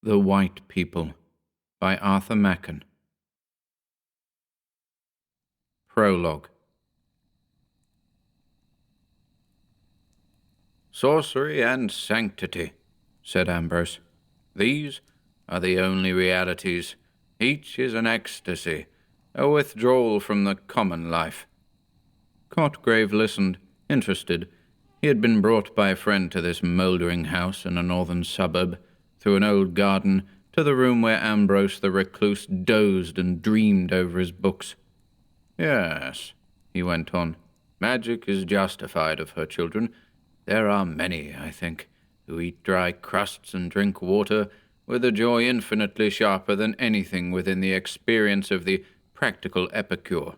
The White People by Arthur Machen. Prologue. Sorcery and sanctity, said Ambrose. These are the only realities. Each is an ecstasy, a withdrawal from the common life. Cotgrave listened, interested. He had been brought by a friend to this mouldering house in a northern suburb, through an old garden, to the room where Ambrose the recluse dozed and dreamed over his books. Yes, he went on, magic is justified of her children. There are many, I think, who eat dry crusts and drink water with a joy infinitely sharper than anything within the experience of the practical epicure.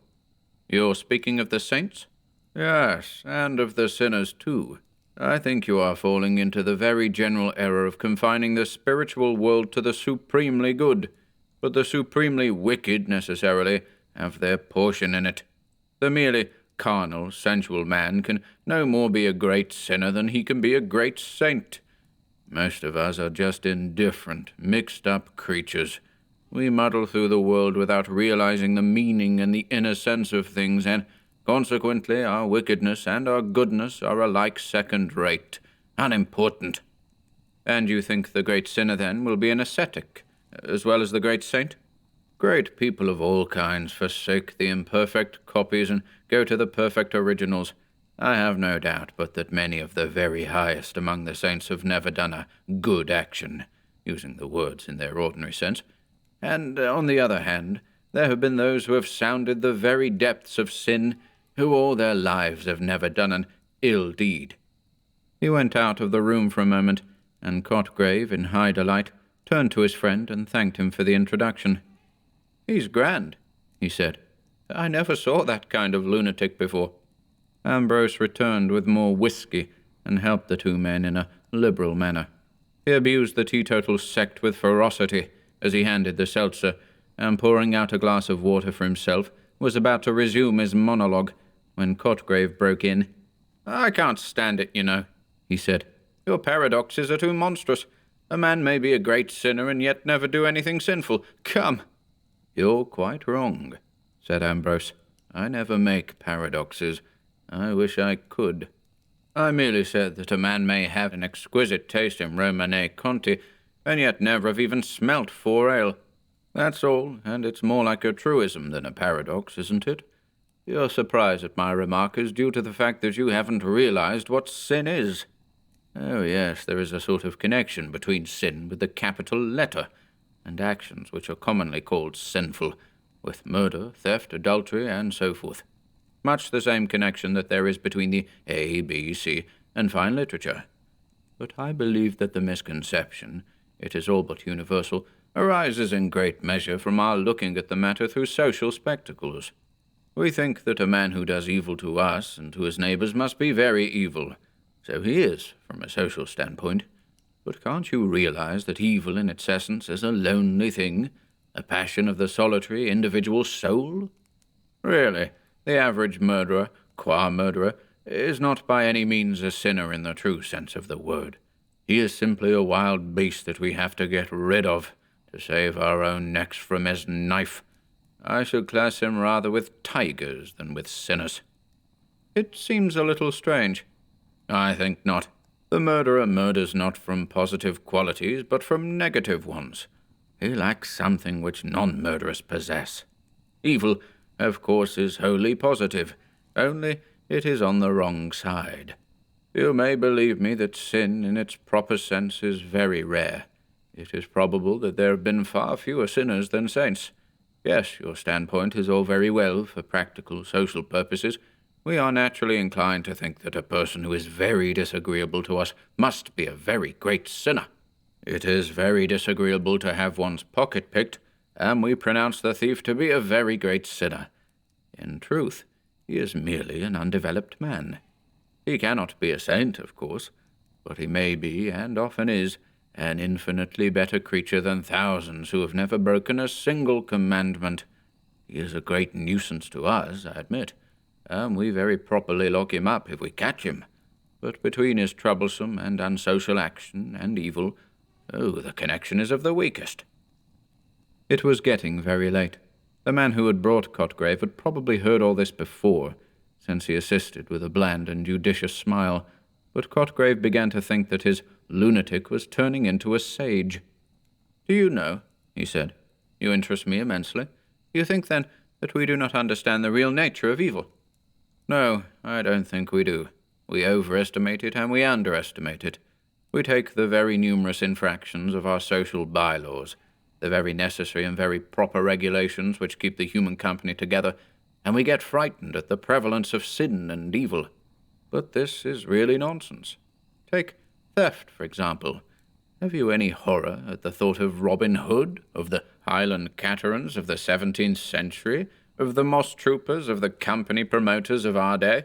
You're speaking of the saints? Yes, and of the sinners too. I think you are falling into the very general error of confining the spiritual world to the supremely good, but the supremely wicked necessarily have their portion in it. The merely carnal, sensual man can no more be a great sinner than he can be a great saint. Most of us are just indifferent, mixed-up creatures. We muddle through the world without realizing the meaning and the inner sense of things, and consequently our wickedness and our goodness are alike second-rate, unimportant. And you think the great sinner, then, will be an ascetic, as well as the great saint? Great people of all kinds forsake the imperfect copies and go to the perfect originals. I have no doubt but that many of the very highest among the saints have never done a good action, using the words in their ordinary sense. And, on the other hand, there have been those who have sounded the very depths of sin, who all their lives have never done an ill deed. He went out of the room for a moment, and Cotgrave, in high delight, turned to his friend and thanked him for the introduction. "He's grand," he said. "I never saw that kind of lunatic before." Ambrose returned with more whisky and helped the two men in a liberal manner. He abused the teetotal sect with ferocity as he handed the seltzer, and pouring out a glass of water for himself, was about to resume his monologue when Cotgrave broke in. "I can't stand it, you know," he said. "Your paradoxes are too monstrous. A man may be a great sinner and yet never do anything sinful. Come." "You're quite wrong," said Ambrose. "I never make paradoxes. I wish I could. I merely said that a man may have an exquisite taste in Romanée Conti, and yet never have even smelt 4 ale. That's all, and it's more like a truism than a paradox, isn't it? Your surprise at my remark is due to the fact that you haven't realized what sin is. Oh yes, there is a sort of connection between sin with the capital letter, and actions which are commonly called sinful, with murder, theft, adultery, and so forth. Much the same connection that there is between the A, B, C, and fine literature. But I believe that the misconception, it is all but universal, arises in great measure from our looking at the matter through social spectacles. We think that a man who does evil to us and to his neighbors must be very evil. So he is, from a social standpoint. But can't you realize that evil in its essence is a lonely thing, a passion of the solitary individual soul? Really, the average murderer, qua murderer, is not by any means a sinner in the true sense of the word. He is simply a wild beast that we have to get rid of, to save our own necks from his knife. I should class him rather with tigers than with sinners. It seems a little strange. I think not. The murderer murders not from positive qualities, but from negative ones. He lacks something which non-murderers possess. Evil, of course, is wholly positive, only it is on the wrong side. You may believe me that sin in its proper sense is very rare. It is probable that there have been far fewer sinners than saints. Yes, your standpoint is all very well for practical social purposes. We are naturally inclined to think that a person who is very disagreeable to us must be a very great sinner. It is very disagreeable to have one's pocket picked, and we pronounce the thief to be a very great sinner. In truth, he is merely an undeveloped man. He cannot be a saint, of course, but he may be, and often is, an infinitely better creature than thousands who have never broken a single commandment. He is a great nuisance to us, I admit, and we very properly lock him up if we catch him. But between his troublesome and unsocial action and evil, Oh, the connection is of the weakest." It was getting very late. The man who had brought Cotgrave had probably heard all this before, since he assisted with a bland and judicious smile, but Cotgrave began to think that his lunatic was turning into a sage. "Do you know," he said, "you interest me immensely. You think, then, that we do not understand the real nature of evil?" "No, I don't think we do. We overestimate it and we underestimate it. We take the very numerous infractions of our social bylaws, the very necessary and very proper regulations which keep the human company together, and we get frightened at the prevalence of sin and evil. But this is really nonsense. Take theft, for example. Have you any horror at the thought of Robin Hood, of the Highland Caterans of the 17th century, of the moss troopers, of the company promoters of our day?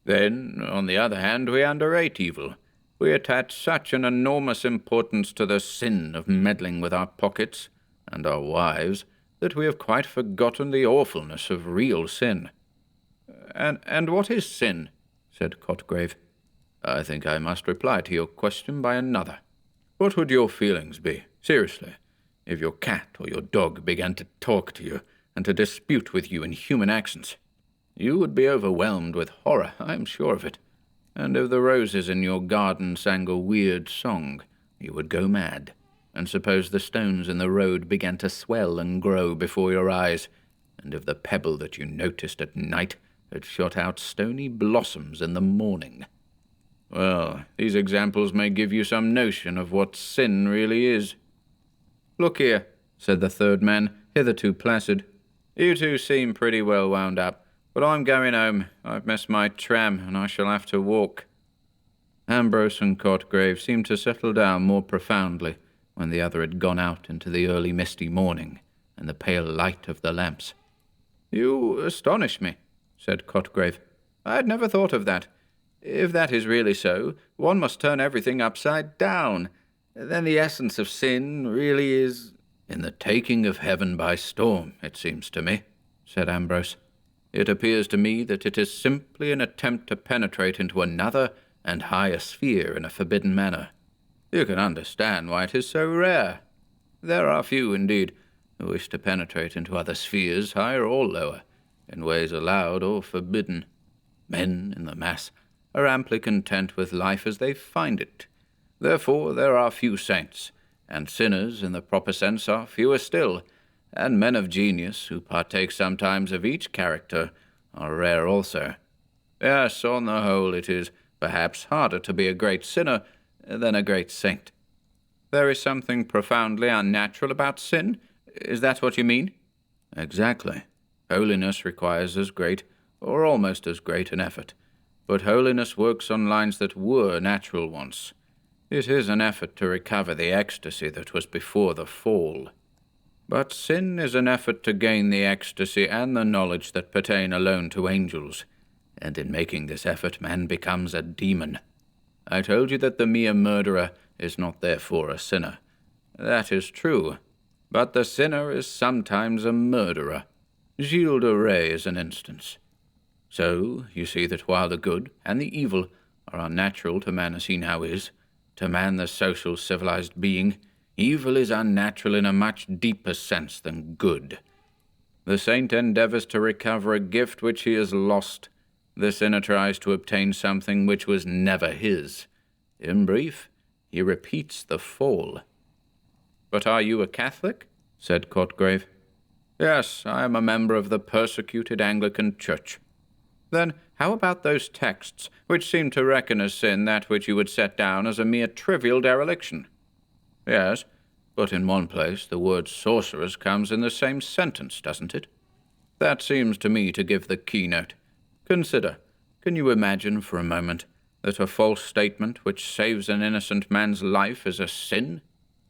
Then, on the other hand, we underrate evil. We attach such an enormous importance to the sin of meddling with our pockets and our wives that we have quite forgotten the awfulness of real sin." And what is sin?" said Cotgrave. "I think I must reply to your question by another. What would your feelings be, seriously, if your cat or your dog began to talk to you and to dispute with you in human accents? You would be overwhelmed with horror, I am sure of it. And if the roses in your garden sang a weird song, you would go mad. And suppose the stones in the road began to swell and grow before your eyes, and if the pebble that you noticed at night had shot out stony blossoms in the morning. Well, these examples may give you some notion of what sin really is." "Look here," said the third man, hitherto placid. "You two seem pretty well wound up, but I'm going home. I've missed my tram, and I shall have to walk." Ambrose and Cotgrave seemed to settle down more profoundly when the other had gone out into the early misty morning and the pale light of the lamps. "You astonish me," said Cotgrave. "I had never thought of that. If that is really so, one must turn everything upside down. Then the essence of sin really is—" "In the taking of heaven by storm, it seems to me," said Ambrose. "It appears to me that it is simply an attempt to penetrate into another and higher sphere in a forbidden manner. You can understand why it is so rare. There are few, indeed, who wish to penetrate into other spheres, higher or lower, in ways allowed or forbidden. Men, in the mass, are amply content with life as they find it. Therefore there are few saints, and sinners, in the proper sense, are fewer still, and men of genius, who partake sometimes of each character, are rare also. Yes, on the whole, it is perhaps harder to be a great sinner than a great saint." "There is something profoundly unnatural about sin? Is that what you mean?" "Exactly. Holiness requires as great, or almost as great, an effort. But holiness works on lines that were natural once. It is an effort to recover the ecstasy that was before the fall. But sin is an effort to gain the ecstasy and the knowledge that pertain alone to angels, and in making this effort man becomes a demon. I told you that the mere murderer is not therefore a sinner. That is true, but the sinner is sometimes a murderer. Gilles de Rais is an instance. So you see that while the good and the evil are unnatural to man as he now is, to man the social civilized being, evil is unnatural in a much deeper sense than good. The saint endeavors to recover a gift which he has lost. The sinner tries to obtain something which was never his. In brief, he repeats the fall." "But are you a Catholic?" said Cotgrave. "Yes, I am a member of the persecuted Anglican Church." "Then how about those texts which seem to reckon as sin that which you would set down as a mere trivial dereliction?" "Yes, but in one place the word sorcerers comes in the same sentence, doesn't it? That seems to me to give the keynote. Consider, can you imagine for a moment that a false statement which saves an innocent man's life is a sin?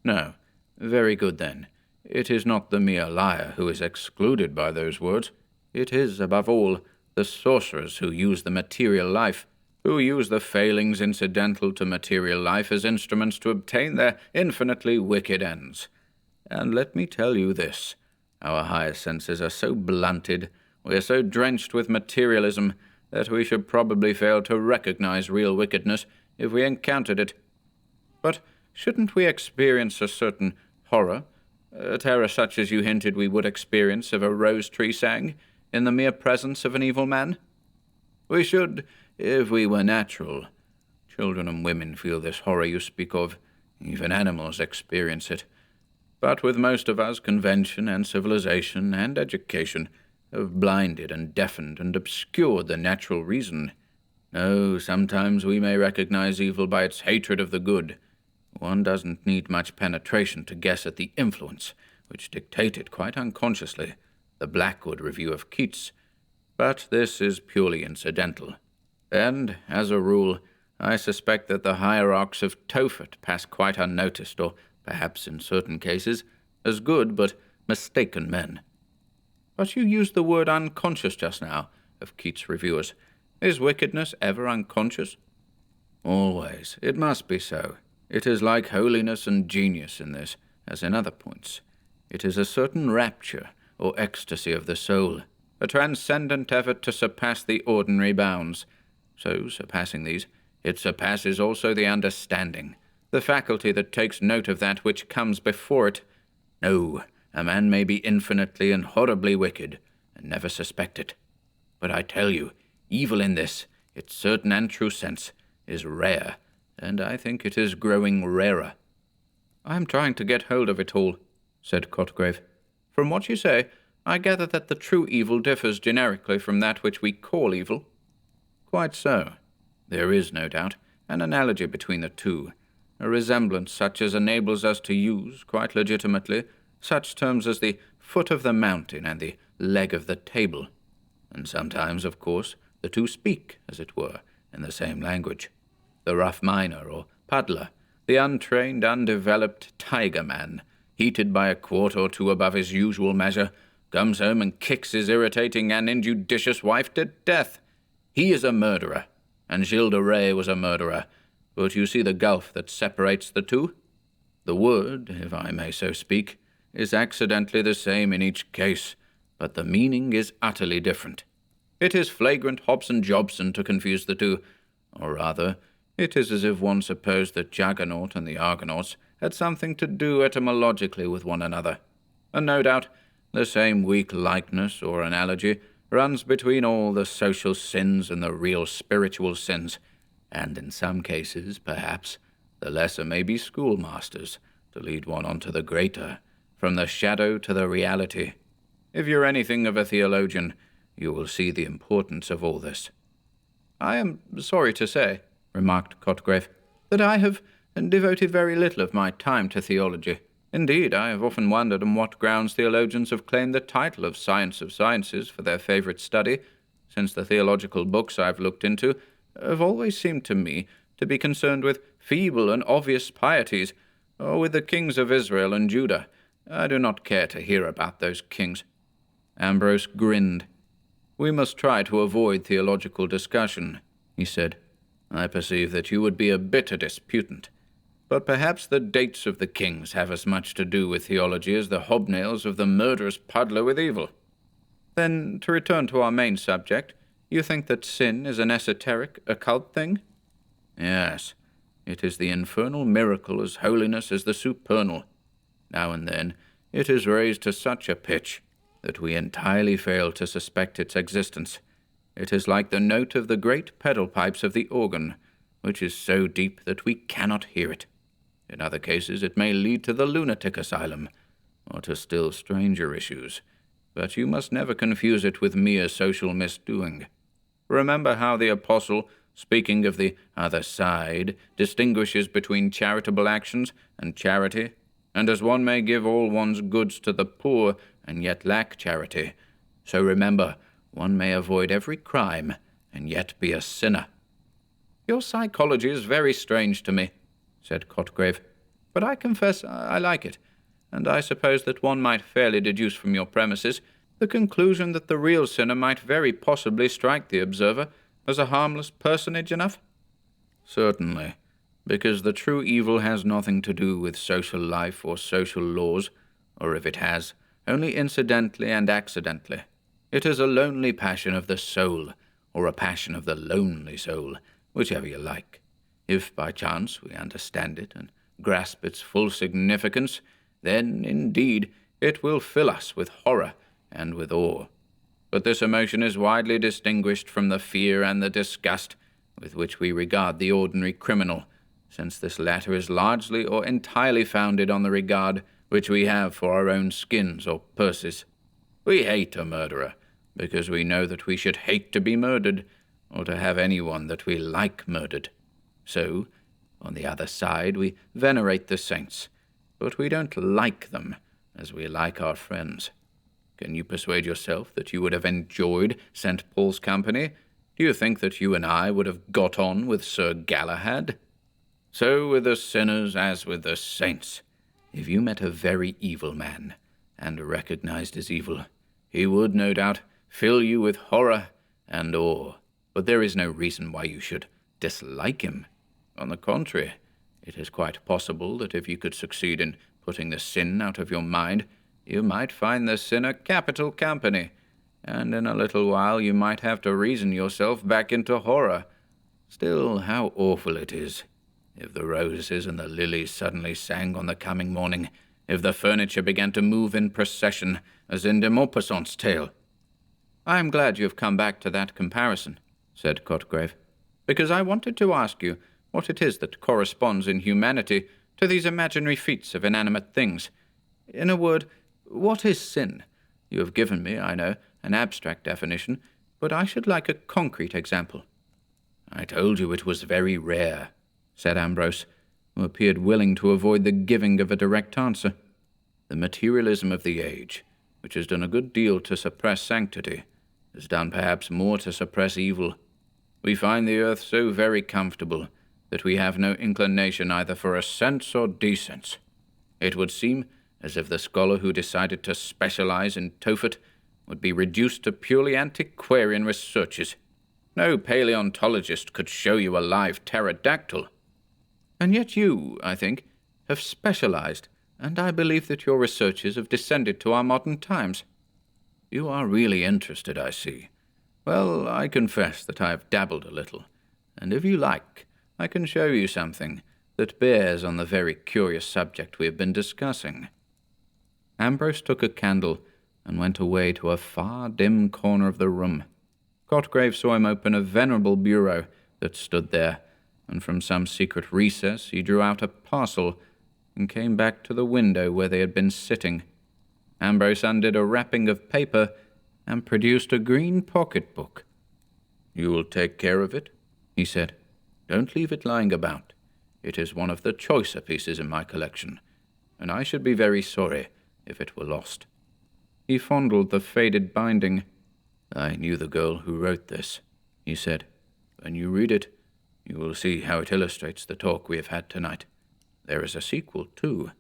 No. Very good, then. It is not the mere liar who is excluded by those words. It is, above all, the sorcerers who use the material life, who use the failings incidental to material life as instruments to obtain their infinitely wicked ends. And let me tell you this, our higher senses are so blunted, we are so drenched with materialism, that we should probably fail to recognize real wickedness if we encountered it. But shouldn't we experience a certain horror, a terror such as you hinted we would experience if a rose tree sang, in the mere presence of an evil man? We should, if we were natural. Children and women feel this horror you speak of. Even animals experience it. But with most of us, convention and civilization and education have blinded and deafened and obscured the natural reason. No, sometimes we may recognize evil by its hatred of the good. One doesn't need much penetration to guess at the influence which dictated quite unconsciously the Blackwood Review of Keats. But this is purely incidental. And, as a rule, I suspect that the hierarchs of Tophet pass quite unnoticed, or perhaps in certain cases, as good but mistaken men. But you used the word unconscious just now, of Keats' reviewers. Is wickedness ever unconscious? Always. It must be so. It is like holiness and genius in this, as in other points. It is a certain rapture or ecstasy of the soul, a transcendent effort to surpass the ordinary bounds. So, surpassing these, it surpasses also the understanding, the faculty that takes note of that which comes before it. No, a man may be infinitely and horribly wicked, and never suspect it. But I tell you, evil in this, its certain and true sense, is rare, and I think it is growing rarer. I am trying to get hold of it all, said Cotgrave. From what you say, I gather that the true evil differs generically from that which we call evil. Quite so. There is, no doubt, an analogy between the two, a resemblance such as enables us to use, quite legitimately, such terms as the foot of the mountain and the leg of the table. And sometimes, of course, the two speak, as it were, in the same language. The rough miner or puddler, the untrained, undeveloped tiger man, heated by a quart or two above his usual measure, comes home and kicks his irritating and injudicious wife to death. He is a murderer, and Gilles de Rais was a murderer, but you see the gulf that separates the two? The word, if I may so speak, is accidentally the same in each case, but the meaning is utterly different. It is flagrant Hobson-Jobson to confuse the two, or rather, it is as if one supposed that Juggernaut and the Argonauts had something to do etymologically with one another. And no doubt, the same weak likeness or analogy runs between all the social sins and the real spiritual sins, and in some cases, perhaps, the lesser may be schoolmasters to lead one on to the greater, from the shadow to the reality. If you're anything of a theologian, you will see the importance of all this. I am sorry to say, remarked Cotgrave, that I have devoted very little of my time to theology. Indeed, I have often wondered on what grounds theologians have claimed the title of Science of Sciences for their favourite study, since the theological books I've looked into have always seemed to me to be concerned with feeble and obvious pieties, or with the kings of Israel and Judah. I do not care to hear about those kings. Ambrose grinned. We must try to avoid theological discussion, he said. I perceive that you would be a bitter disputant. But perhaps the dates of the kings have as much to do with theology as the hobnails of the murderous puddler with evil. Then, to return to our main subject, you think that sin is an esoteric, occult thing? Yes. It is the infernal miracle as holiness as the supernal. Now and then, it is raised to such a pitch that we entirely fail to suspect its existence. It is like the note of the great pedal pipes of the organ, which is so deep that we cannot hear it. In other cases it may lead to the lunatic asylum, or to still stranger issues, but you must never confuse it with mere social misdoing. Remember how the apostle, speaking of the other side, distinguishes between charitable actions and charity, and as one may give all one's goods to the poor and yet lack charity, so remember, one may avoid every crime and yet be a sinner. Your psychology is very strange to me, said Cotgrave, but I confess I like it, and I suppose that one might fairly deduce from your premises the conclusion that the real sinner might very possibly strike the observer as a harmless personage enough? Certainly, because the true evil has nothing to do with social life or social laws, or if it has, only incidentally and accidentally. It is a lonely passion of the soul, or a passion of the lonely soul, whichever you like. If by chance we understand it and grasp its full significance, then, indeed, it will fill us with horror and with awe. But this emotion is widely distinguished from the fear and the disgust with which we regard the ordinary criminal, since this latter is largely or entirely founded on the regard which we have for our own skins or purses. We hate a murderer, because we know that we should hate to be murdered, or to have anyone that we like murdered. So, on the other side, we venerate the saints, but we don't like them as we like our friends. Can you persuade yourself that you would have enjoyed St. Paul's company? Do you think that you and I would have got on with Sir Galahad? So with the sinners as with the saints. If you met a very evil man, and recognized his evil, he would, no doubt, fill you with horror and awe. But there is no reason why you should dislike him. On the contrary, it is quite possible that if you could succeed in putting the sin out of your mind, you might find the sinner capital company, and in a little while you might have to reason yourself back into horror. Still, how awful it is. If the roses and the lilies suddenly sang on the coming morning, if the furniture began to move in procession, as in de Maupassant's tale. "I am glad you have come back to that comparison," said Cotgrave, "because I wanted to ask you what it is that corresponds in humanity to these imaginary feats of inanimate things. In a word, what is sin? You have given me, I know, an abstract definition, but I should like a concrete example." "I told you it was very rare," said Ambrose, who appeared willing to avoid the giving of a direct answer. "The materialism of the age, which has done a good deal to suppress sanctity, has done perhaps more to suppress evil. We find the earth so very comfortable that we have no inclination either for ascents or descents. It would seem as if the scholar who decided to specialize in Tophet would be reduced to purely antiquarian researches. No paleontologist could show you a live pterodactyl. And yet you, I think, have specialized, and I believe that your researches have descended to our modern times. You are really interested, I see. Well, I confess that I have dabbled a little, and if you like, I can show you something that bears on the very curious subject we have been discussing." Ambrose took a candle and went away to a far dim corner of the room. Cotgrave saw him open a venerable bureau that stood there, and from some secret recess he drew out a parcel and came back to the window where they had been sitting. Ambrose undid a wrapping of paper and produced a green pocket-book. "You will take care of it?" he said. "Don't leave it lying about. It is one of the choicer pieces in my collection, and I should be very sorry if it were lost." He fondled the faded binding. "I knew the girl who wrote this," he said. "When you read it, you will see how it illustrates the talk we have had tonight. There is a sequel, too,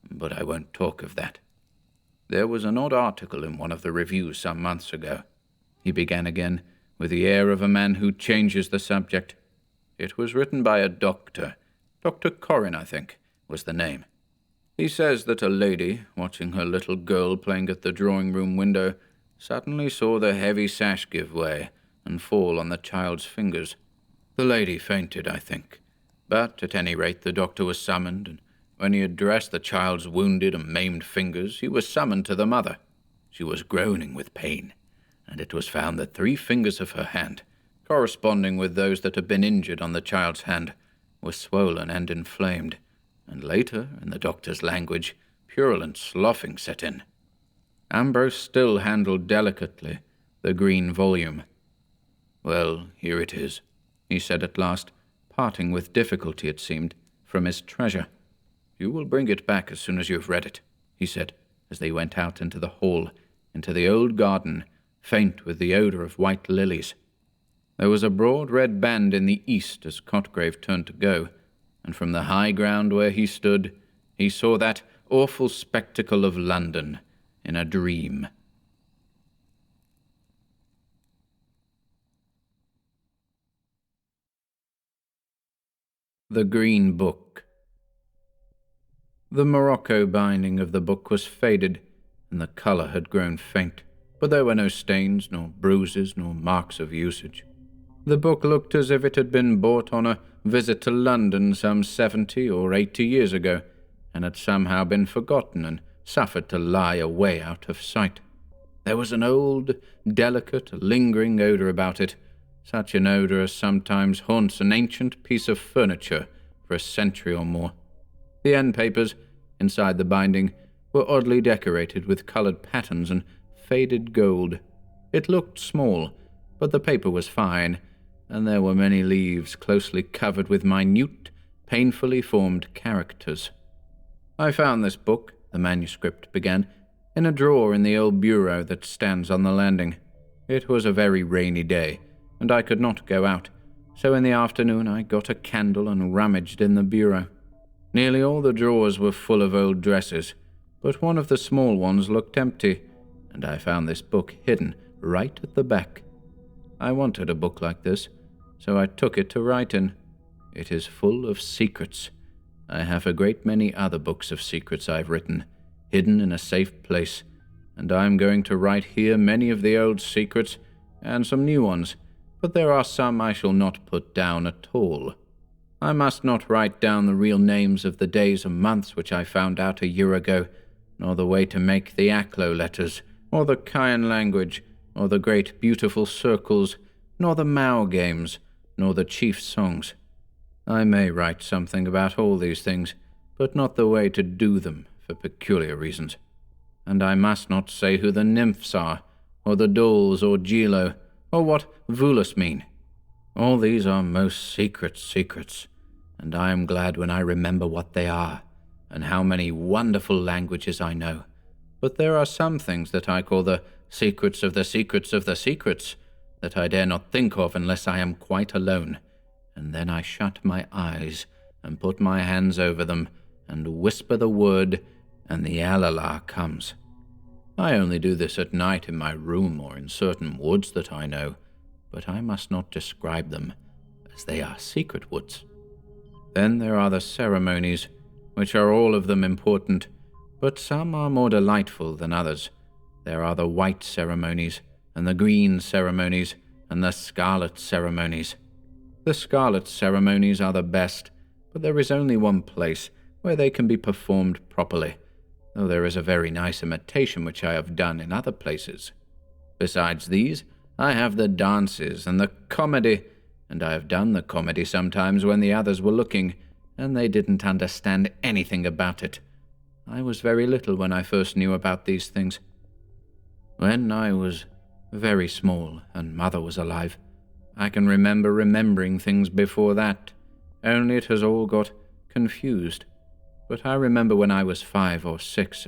but I won't talk of that. There was an odd article in one of the reviews some months ago," he began again, with the air of a man who changes the subject. "It was written by a doctor. Dr. Corrin, I think, was the name. He says that a lady, watching her little girl playing at the drawing-room window, suddenly saw the heavy sash give way and fall on the child's fingers. The lady fainted, I think, but at any rate the doctor was summoned, and when he had dressed the child's wounded and maimed fingers, he was summoned to the mother. She was groaning with pain, and it was found that 3 fingers of her hand, corresponding with those that had been injured on the child's hand, were swollen and inflamed, and later, in the doctor's language, purulent sloughing set in." Ambrose still handled delicately the green volume. "Well, here it is," he said at last, parting with difficulty, it seemed, from his treasure. "You will bring it back as soon as you have read it," he said, as they went out into the hall, into the old garden, faint with the odour of white lilies. There was a broad red band in the east as Cotgrave turned to go, and from the high ground where he stood, he saw that awful spectacle of London in a dream. The Green Book. The morocco binding of the book was faded, and the colour had grown faint, but there were no stains, nor bruises, nor marks of usage. The book looked as if it had been bought on a visit to London some 70 or 80 years ago, and had somehow been forgotten and suffered to lie away out of sight. There was an old, delicate, lingering odour about it, such an odour as sometimes haunts an ancient piece of furniture for a century or more. The end papers, inside the binding, were oddly decorated with coloured patterns and faded gold. It looked small, but the paper was fine, and there were many leaves closely covered with minute, painfully formed characters. "I found this book," the manuscript began, "in a drawer in the old bureau that stands on the landing. It was a very rainy day, and I could not go out, so in the afternoon I got a candle and rummaged in the bureau. Nearly all the drawers were full of old dresses, but one of the small ones looked empty, and I found this book hidden right at the back. I wanted a book like this, so I took it to write in. It is full of secrets. I have a great many other books of secrets I've written, hidden in a safe place, and I am going to write here many of the old secrets and some new ones, but there are some I shall not put down at all. I must not write down the real names of the days and months which I found out a year ago, nor the way to make the Aklo letters, or the Kayan language, or the great beautiful circles, nor the Mao games, nor the chief songs. I may write something about all these things, but not the way to do them, for peculiar reasons. And I must not say who the nymphs are, or the dolls, or Gilo, or what Vulus mean. All these are most secret secrets, and I am glad when I remember what they are, and how many wonderful languages I know. But there are some things that I call the secrets of the secrets of the secrets, that I dare not think of unless I am quite alone, and then I shut my eyes and put my hands over them and whisper the word, and the Alala comes. I only do this at night in my room or in certain woods that I know, but I must not describe them, as they are secret woods. Then there are the ceremonies, which are all of them important, but some are more delightful than others. There are the white ceremonies, and the green ceremonies, and the scarlet ceremonies. The scarlet ceremonies are the best, but there is only one place where they can be performed properly, though there is a very nice imitation which I have done in other places. Besides these, I have the dances and the comedy, and I have done the comedy sometimes when the others were looking, and they didn't understand anything about it. I was very little when I first knew about these things. When I was very small and Mother was alive, I can remember remembering things before that, only it has all got confused. But I remember when I was 5 or 6,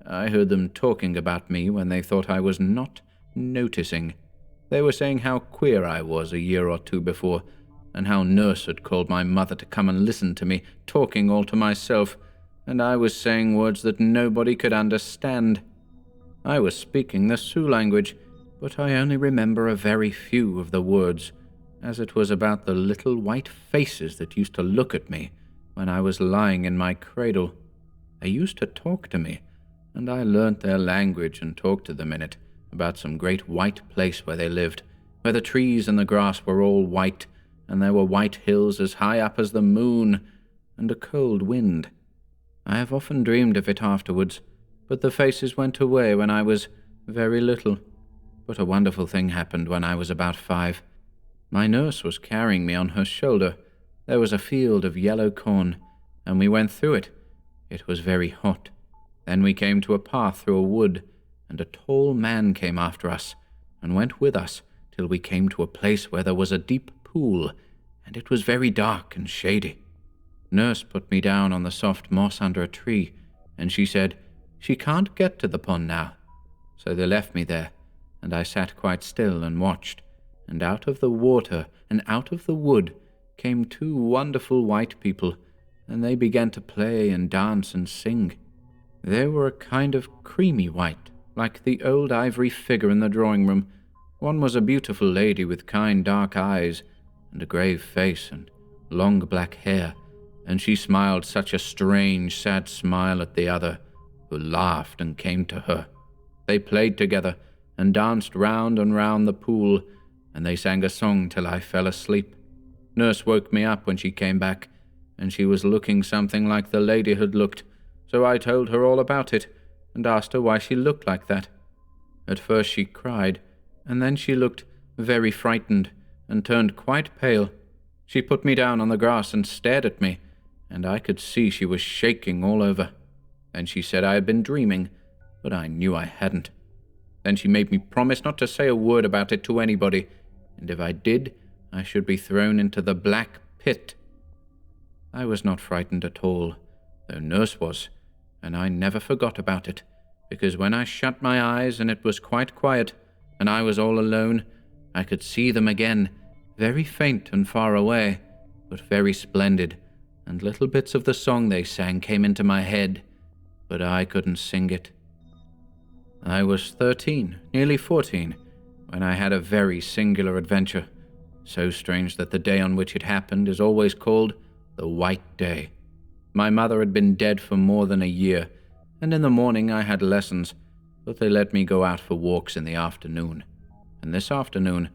I heard them talking about me when they thought I was not noticing. They were saying how queer I was a year or 2 before, and how Nurse had called my mother to come and listen to me, talking all to myself, and I was saying words that nobody could understand. I was speaking the Sioux language, but I only remember a very few of the words, as it was about the little white faces that used to look at me when I was lying in my cradle. They used to talk to me, and I learnt their language and talked to them in it, about some great white place where they lived, where the trees and the grass were all white, and there were white hills as high up as the moon, and a cold wind. I have often dreamed of it afterwards, but the faces went away when I was very little. But a wonderful thing happened when I was about 5. My nurse was carrying me on her shoulder. There was a field of yellow corn, and we went through it. It was very hot. Then we came to a path through a wood, and a tall man came after us, and went with us till we came to a place where there was a deep pool, and it was very dark and shady. Nurse put me down on the soft moss under a tree, and she said, "She can't get to the pond now." So they left me there, and I sat quite still and watched, and out of the water and out of the wood came 2 wonderful white people, and they began to play and dance and sing. They were a kind of creamy white, like the old ivory figure in the drawing-room. One was a beautiful lady with kind dark eyes, and a grave face, and long black hair, and she smiled such a strange, sad smile at the other, who laughed and came to her. They played together, and danced round and round the pool, and they sang a song till I fell asleep. Nurse woke me up when she came back, and she was looking something like the lady had looked, so I told her all about it, and asked her why she looked like that. At first she cried, and then she looked very frightened, and turned quite pale. She put me down on the grass and stared at me, and I could see she was shaking all over. Then she said I had been dreaming, but I knew I hadn't. Then she made me promise not to say a word about it to anybody, and if I did, I should be thrown into the black pit. I was not frightened at all, though Nurse was, and I never forgot about it, because when I shut my eyes and it was quite quiet, and I was all alone, I could see them again, very faint and far away, but very splendid, and little bits of the song they sang came into my head, but I couldn't sing it. I was 13, nearly 14, when I had a very singular adventure, so strange that the day on which it happened is always called the White Day. My mother had been dead for more than a year, and in the morning I had lessons, but they let me go out for walks in the afternoon. And this afternoon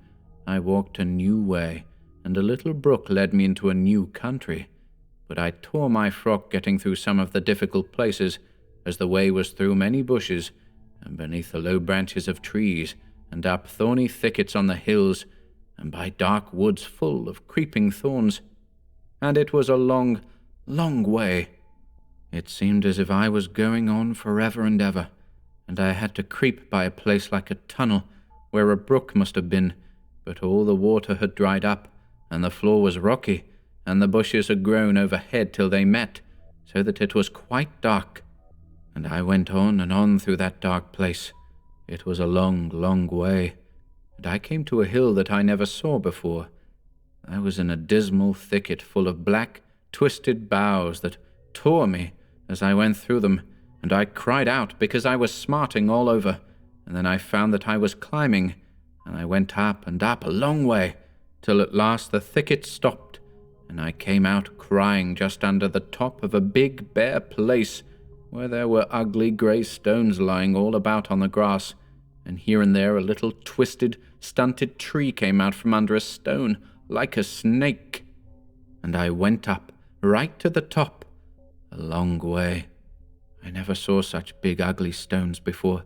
I walked a new way, and a little brook led me into a new country, but I tore my frock getting through some of the difficult places, as the way was through many bushes, and beneath the low branches of trees, and up thorny thickets on the hills, and by dark woods full of creeping thorns. And it was a long, long way. It seemed as if I was going on forever and ever, and I had to creep by a place like a tunnel, where a brook must have been, but all the water had dried up, and the floor was rocky, and the bushes had grown overhead till they met, so that it was quite dark. And I went on and on through that dark place. It was a long, long way, and I came to a hill that I never saw before. I was in a dismal thicket full of black, twisted boughs that tore me as I went through them, and I cried out because I was smarting all over, and then I found that I was climbing, and I went up and up a long way, till at last the thicket stopped, and I came out crying just under the top of a big bare place, where there were ugly grey stones lying all about on the grass, and here and there a little twisted, stunted tree came out from under a stone, like a snake. And I went up, right to the top, a long way. I never saw such big ugly stones before.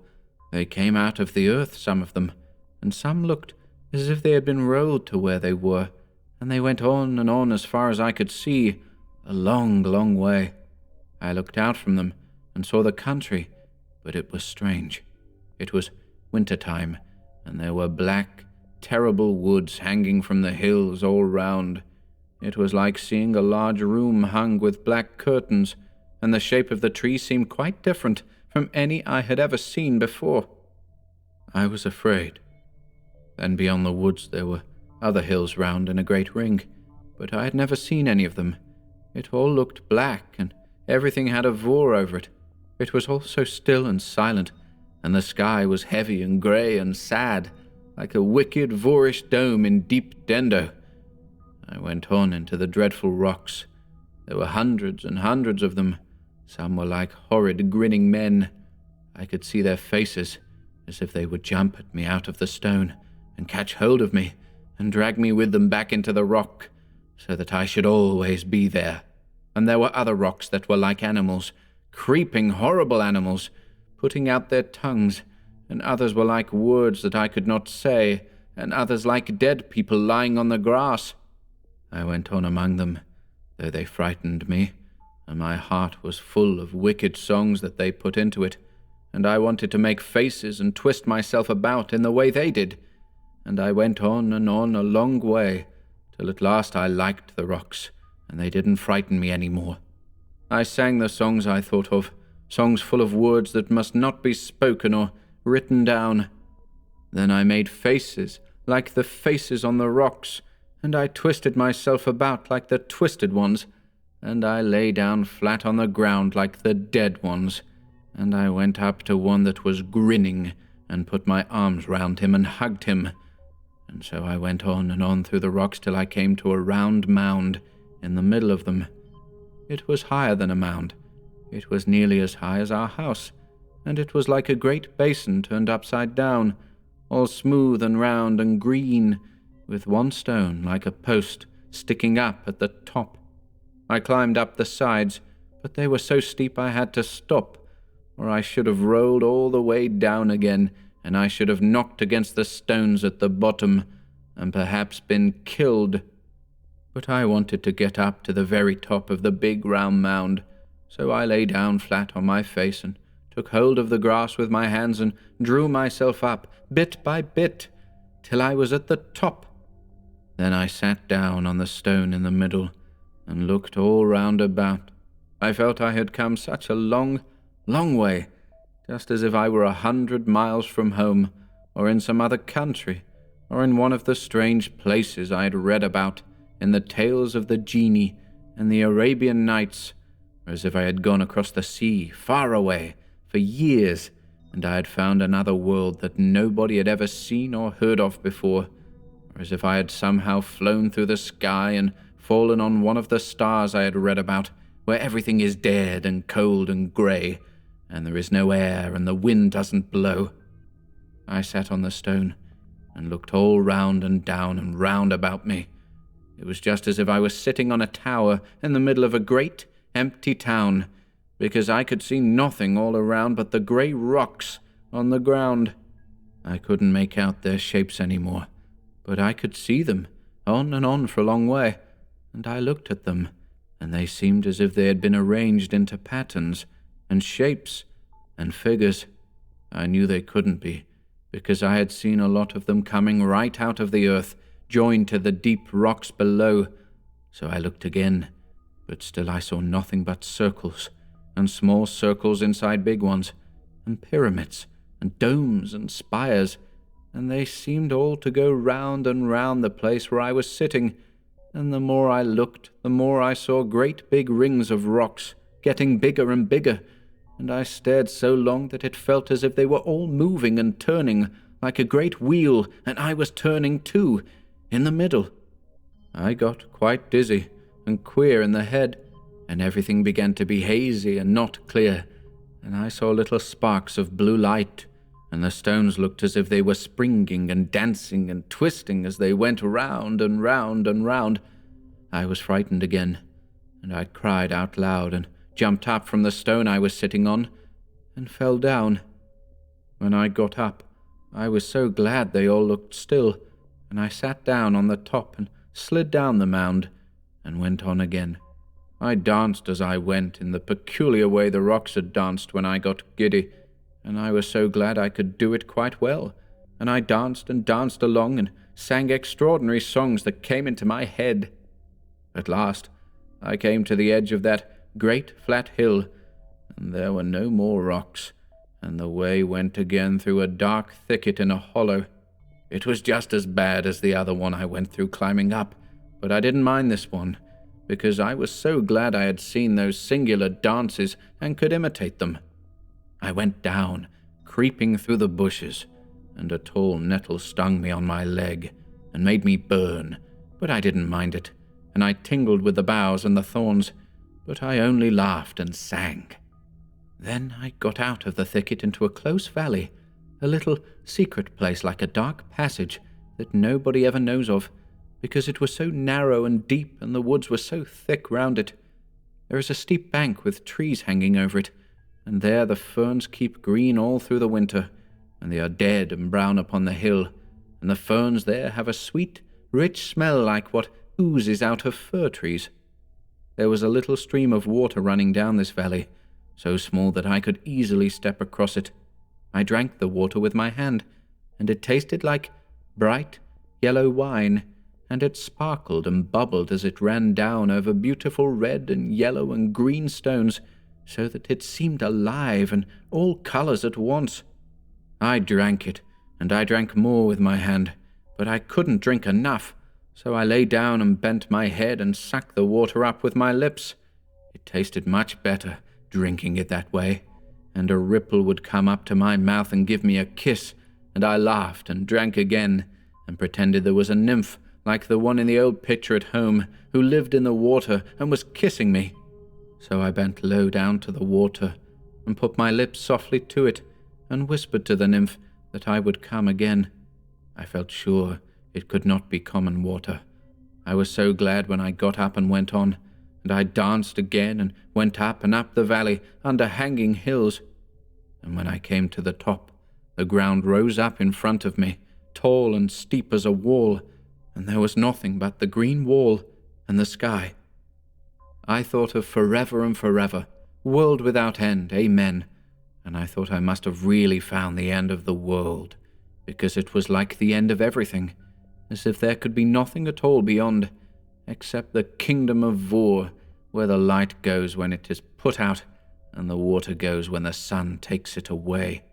They came out of the earth, some of them, and some looked as if they had been rolled to where they were, and they went on and on as far as I could see, a long, long way. I looked out from them, and saw the country, but it was strange. It was winter-time, and there were black, terrible woods hanging from the hills all round. It was like seeing a large room hung with black curtains, and the shape of the tree seemed quite different from any I had ever seen before. I was afraid. Then beyond the woods there were other hills round in a great ring, but I had never seen any of them. It all looked black, and everything had a vor over it. It was all so still and silent, and the sky was heavy and grey and sad, like a wicked voorish dome in deep Dendo. I went on into the dreadful rocks. There were hundreds and hundreds of them. Some were like horrid grinning men. I could see their faces, as if they would jump at me out of the stone, and catch hold of me, and drag me with them back into the rock, so that I should always be there. And there were other rocks that were like animals, creeping, horrible animals, putting out their tongues, and others were like words that I could not say, and others like dead people lying on the grass. I went on among them, though they frightened me, and my heart was full of wicked songs that they put into it, and I wanted to make faces and twist myself about in the way they did, and I went on and on a long way, till at last I liked the rocks, and they didn't frighten me any more. I sang the songs I thought of, songs full of words that must not be spoken or written down. Then I made faces like the faces on the rocks, and I twisted myself about like the twisted ones, and I lay down flat on the ground like the dead ones, and I went up to one that was grinning, and put my arms round him and hugged him. And so I went on and on through the rocks till I came to a round mound in the middle of them. It was higher than a mound. It was nearly as high as our house, and it was like a great basin turned upside down, all smooth and round and green, with one stone like a post sticking up at the top. I climbed up the sides, but they were so steep I had to stop, or I should have rolled all the way down again, and I should have knocked against the stones at the bottom, and perhaps been killed. But I wanted to get up to the very top of the big round mound, so I lay down flat on my face and took hold of the grass with my hands and drew myself up, bit by bit, till I was at the top. Then I sat down on the stone in the middle and looked all round about. I felt I had come such a long, long way, just as if I were 100 miles from home, or in some other country, or in one of the strange places I had read about in the tales of the genie and the Arabian Nights, or as if I had gone across the sea, far away, for years, and I had found another world that nobody had ever seen or heard of before, or as if I had somehow flown through the sky and fallen on one of the stars I had read about, where everything is dead and cold and grey, and there is no air and the wind doesn't blow. I sat on the stone and looked all round and down and round about me. It was just as if I was sitting on a tower in the middle of a great empty town, because I could see nothing all around but the grey rocks on the ground. I couldn't make out their shapes any more, but I could see them on and on for a long way, and I looked at them, and they seemed as if they had been arranged into patterns and shapes and figures. I knew they couldn't be, because I had seen a lot of them coming right out of the earth, joined to the deep rocks below. So I looked again, but still I saw nothing but circles, and small circles inside big ones, and pyramids, and domes, and spires, and they seemed all to go round and round the place where I was sitting, and the more I looked, the more I saw great big rings of rocks, getting bigger and bigger, and I stared so long that it felt as if they were all moving and turning like a great wheel, and I was turning too, in the middle. I got quite dizzy and queer in the head, and everything began to be hazy and not clear, and I saw little sparks of blue light, and the stones looked as if they were springing and dancing and twisting as they went round and round and round. I was frightened again, and I cried out loud and jumped up from the stone I was sitting on and fell down. When I got up, I was so glad they all looked still, and I sat down on the top and slid down the mound and went on again. I danced as I went in the peculiar way the rocks had danced when I got giddy, and I was so glad I could do it quite well, and I danced and danced along and sang extraordinary songs that came into my head. At last I came to the edge of that great flat hill, and there were no more rocks, and the way went again through a dark thicket in a hollow. It was just as bad as the other one I went through climbing up, but I didn't mind this one, because I was so glad I had seen those singular dances and could imitate them. I went down, creeping through the bushes, and a tall nettle stung me on my leg and made me burn, but I didn't mind it, and I tingled with the boughs and the thorns, but I only laughed and sang. Then I got out of the thicket into a close valley, a little secret place like a dark passage that nobody ever knows of, because it was so narrow and deep and the woods were so thick round it. There is a steep bank with trees hanging over it, and there the ferns keep green all through the winter, and they are dead and brown upon the hill, and the ferns there have a sweet, rich smell like what oozes out of fir trees. There was a little stream of water running down this valley, so small that I could easily step across it. I drank the water with my hand, and it tasted like bright yellow wine, and it sparkled and bubbled as it ran down over beautiful red and yellow and green stones, so that it seemed alive and all colours at once. I drank it, and I drank more with my hand, but I couldn't drink enough, so I lay down and bent my head and sucked the water up with my lips. It tasted much better, drinking it that way, and a ripple would come up to my mouth and give me a kiss, and I laughed and drank again, and pretended there was a nymph, like the one in the old picture at home, who lived in the water and was kissing me. So I bent low down to the water, and put my lips softly to it, and whispered to the nymph that I would come again. I felt sure It could not be common water. I was so glad when I got up and went on, and I danced again and went up and up the valley under hanging hills. And when I came to the top, the ground rose up in front of me, tall and steep as a wall, and there was nothing but the green wall and the sky. I thought of forever and forever, world without end, amen, and I thought I must have really found the end of the world, because it was like the end of everything, as if there could be nothing at all beyond, except the kingdom of Vor, where the light goes when it is put out, and the water goes when the sun takes it away.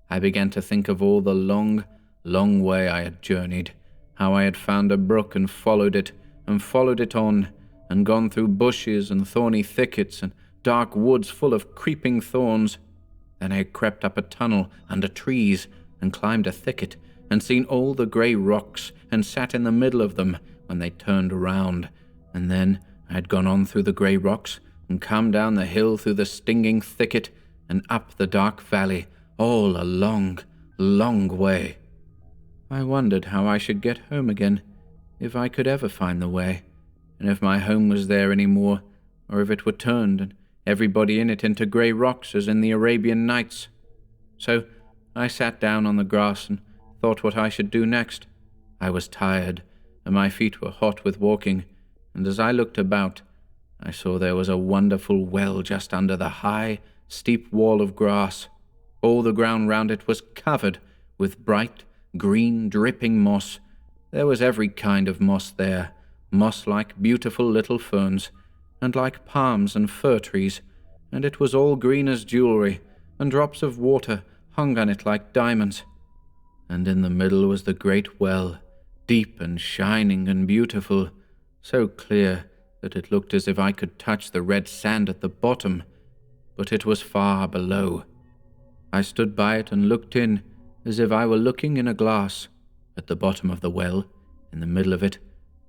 I began to think of all the long, long way I had journeyed, how I had found a brook and followed it on, and gone through bushes and thorny thickets and dark woods full of creeping thorns. Then I had crept up a tunnel under trees and climbed a thicket and seen all the grey rocks and sat in the middle of them when they turned around, and then I had gone on through the grey rocks and come down the hill through the stinging thicket and up the dark valley, all a long, long way. I wondered how I should get home again, if I could ever find the way, and if my home was there any more, or if it were turned and everybody in it into grey rocks as in the Arabian Nights. So I sat down on the grass and thought what I should do next. I was tired, and my feet were hot with walking, and as I looked about, I saw there was a wonderful well just under the high, steep wall of grass. All the ground round it was covered with bright, green, dripping moss. There was every kind of moss there, moss like beautiful little ferns, and like palms and fir trees, and it was all green as jewelry, and drops of water hung on it like diamonds. And in the middle was the great well, deep and shining and beautiful, so clear that it looked as if I could touch the red sand at the bottom, but it was far below. I stood by it and looked in, as if I were looking in a glass. At the bottom of the well, in the middle of it,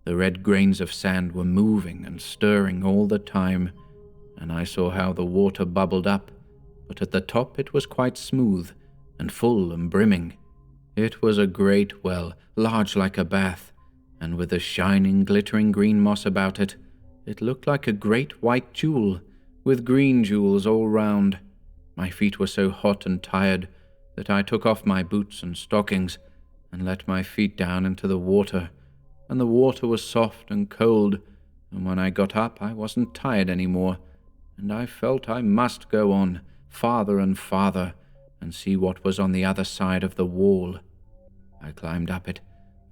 the red grains of sand were moving and stirring all the time, and I saw how the water bubbled up, but at the top it was quite smooth and full and brimming. It was a great well, large like a bath, and with the shining, glittering green moss about it, it looked like a great white jewel, with green jewels all round. My feet were so hot and tired that I took off my boots and stockings and let my feet down into the water, and the water was soft and cold, and when I got up I wasn't tired any more, and I felt I must go on, farther and farther, and see what was on the other side of the wall. I climbed up it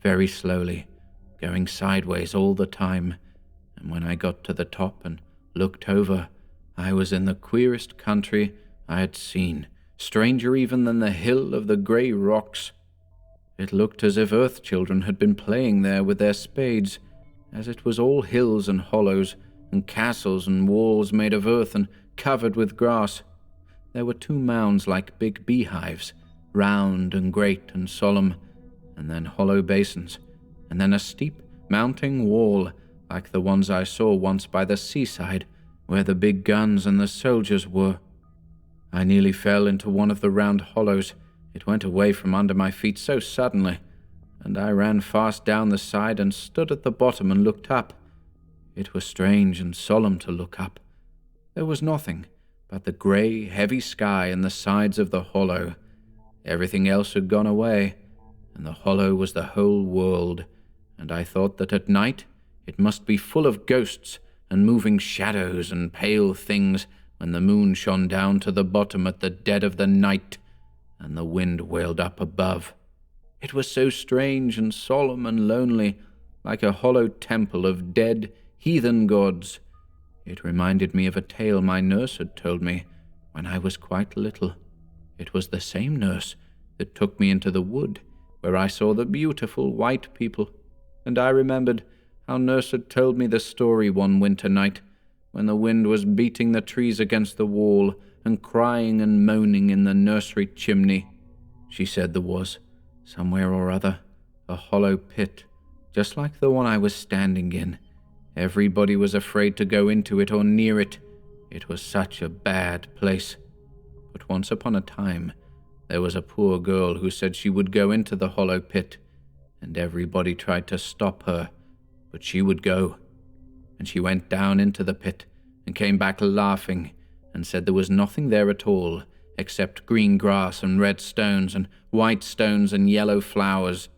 very slowly, going sideways all the time, and when I got to the top and looked over, I was in the queerest country I had seen, stranger even than the hill of the grey rocks. It looked as if earth children had been playing there with their spades, as it was all hills and hollows, and castles and walls made of earth and covered with grass. There were 2 mounds like big beehives, round and great and solemn, and then hollow basins, and then a steep mounting wall like the ones I saw once by the seaside, where the big guns and the soldiers were. I nearly fell into one of the round hollows. It went away from under my feet so suddenly, and I ran fast down the side and stood at the bottom and looked up. It was strange and solemn to look up. There was nothing but the grey, heavy sky and the sides of the hollow. Everything else had gone away, and the hollow was the whole world, and I thought that at night it must be full of ghosts and moving shadows and pale things when the moon shone down to the bottom at the dead of the night, and the wind wailed up above. It was so strange and solemn and lonely, like a hollow temple of dead, heathen gods. It reminded me of a tale my nurse had told me when I was quite little. It was the same nurse that took me into the wood, where I saw the beautiful white people, and I remembered how nurse had told me the story one winter night, when the wind was beating the trees against the wall and crying and moaning in the nursery chimney. She said there was, somewhere or other, a hollow pit, just like the one I was standing in. Everybody was afraid to go into it or near it. It was such a bad place. But once upon a time, there was a poor girl who said she would go into the hollow pit, and everybody tried to stop her, but she would go. And she went down into the pit and came back laughing and said there was nothing there at all except green grass and red stones and white stones and yellow flowers.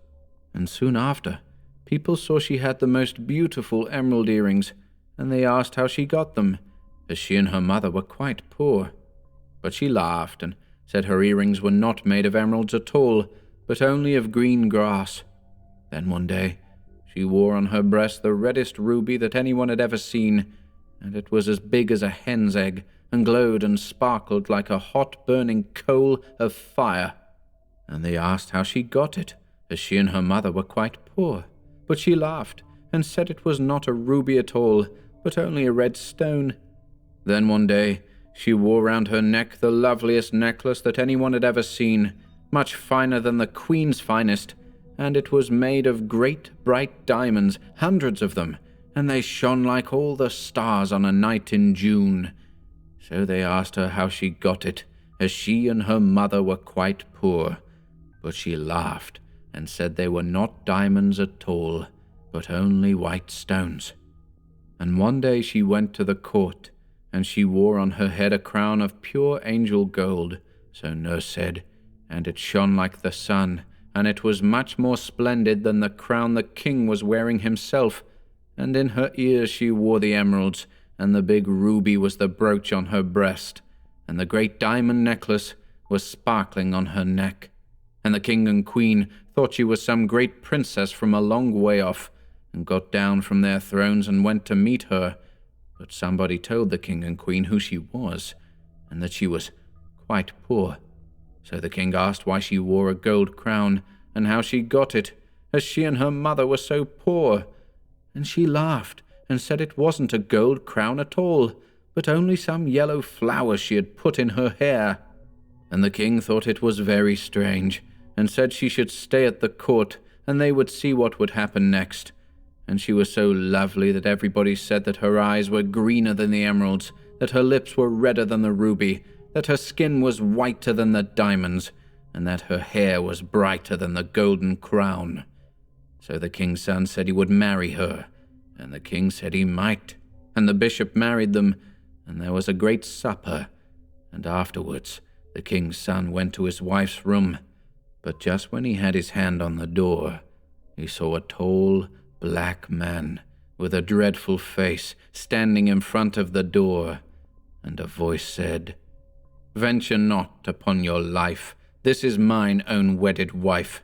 And soon after, people saw she had the most beautiful emerald earrings, and they asked how she got them, as she and her mother were quite poor. But she laughed and said her earrings were not made of emeralds at all, but only of green grass. Then one day, she wore on her breast the reddest ruby that anyone had ever seen, and it was as big as a hen's egg, and glowed and sparkled like a hot burning coal of fire. And they asked how she got it, as she and her mother were quite poor. But she laughed, and said it was not a ruby at all, but only a red stone. Then one day, she wore round her neck the loveliest necklace that anyone had ever seen, much finer than the Queen's finest, and it was made of great bright diamonds, hundreds of them, and they shone like all the stars on a night in June. So they asked her how she got it, as she and her mother were quite poor. But she laughed and said they were not diamonds at all, but only white stones. And one day she went to the court, and she wore on her head a crown of pure angel gold, so nurse said, and it shone like the sun, and it was much more splendid than the crown the king was wearing himself. And in her ears she wore the emeralds, and the big ruby was the brooch on her breast, and the great diamond necklace was sparkling on her neck. And the king and queen thought she was some great princess from a long way off, and got down from their thrones and went to meet her. But somebody told the king and queen who she was, and that she was quite poor. So the king asked why she wore a gold crown, and how she got it, as she and her mother were so poor. And she laughed, and said it wasn't a gold crown at all, but only some yellow flowers she had put in her hair. And the king thought it was very strange, and said she should stay at the court, and they would see what would happen next. And she was so lovely that everybody said that her eyes were greener than the emeralds, that her lips were redder than the ruby, that her skin was whiter than the diamonds, and that her hair was brighter than the golden crown. So the king's son said he would marry her, and the king said he might, and the bishop married them, and there was a great supper, and afterwards the king's son went to his wife's room, but just when he had his hand on the door, he saw a tall, black man with a dreadful face standing in front of the door, and a voice said, "Venture not upon your life. This is mine own wedded wife."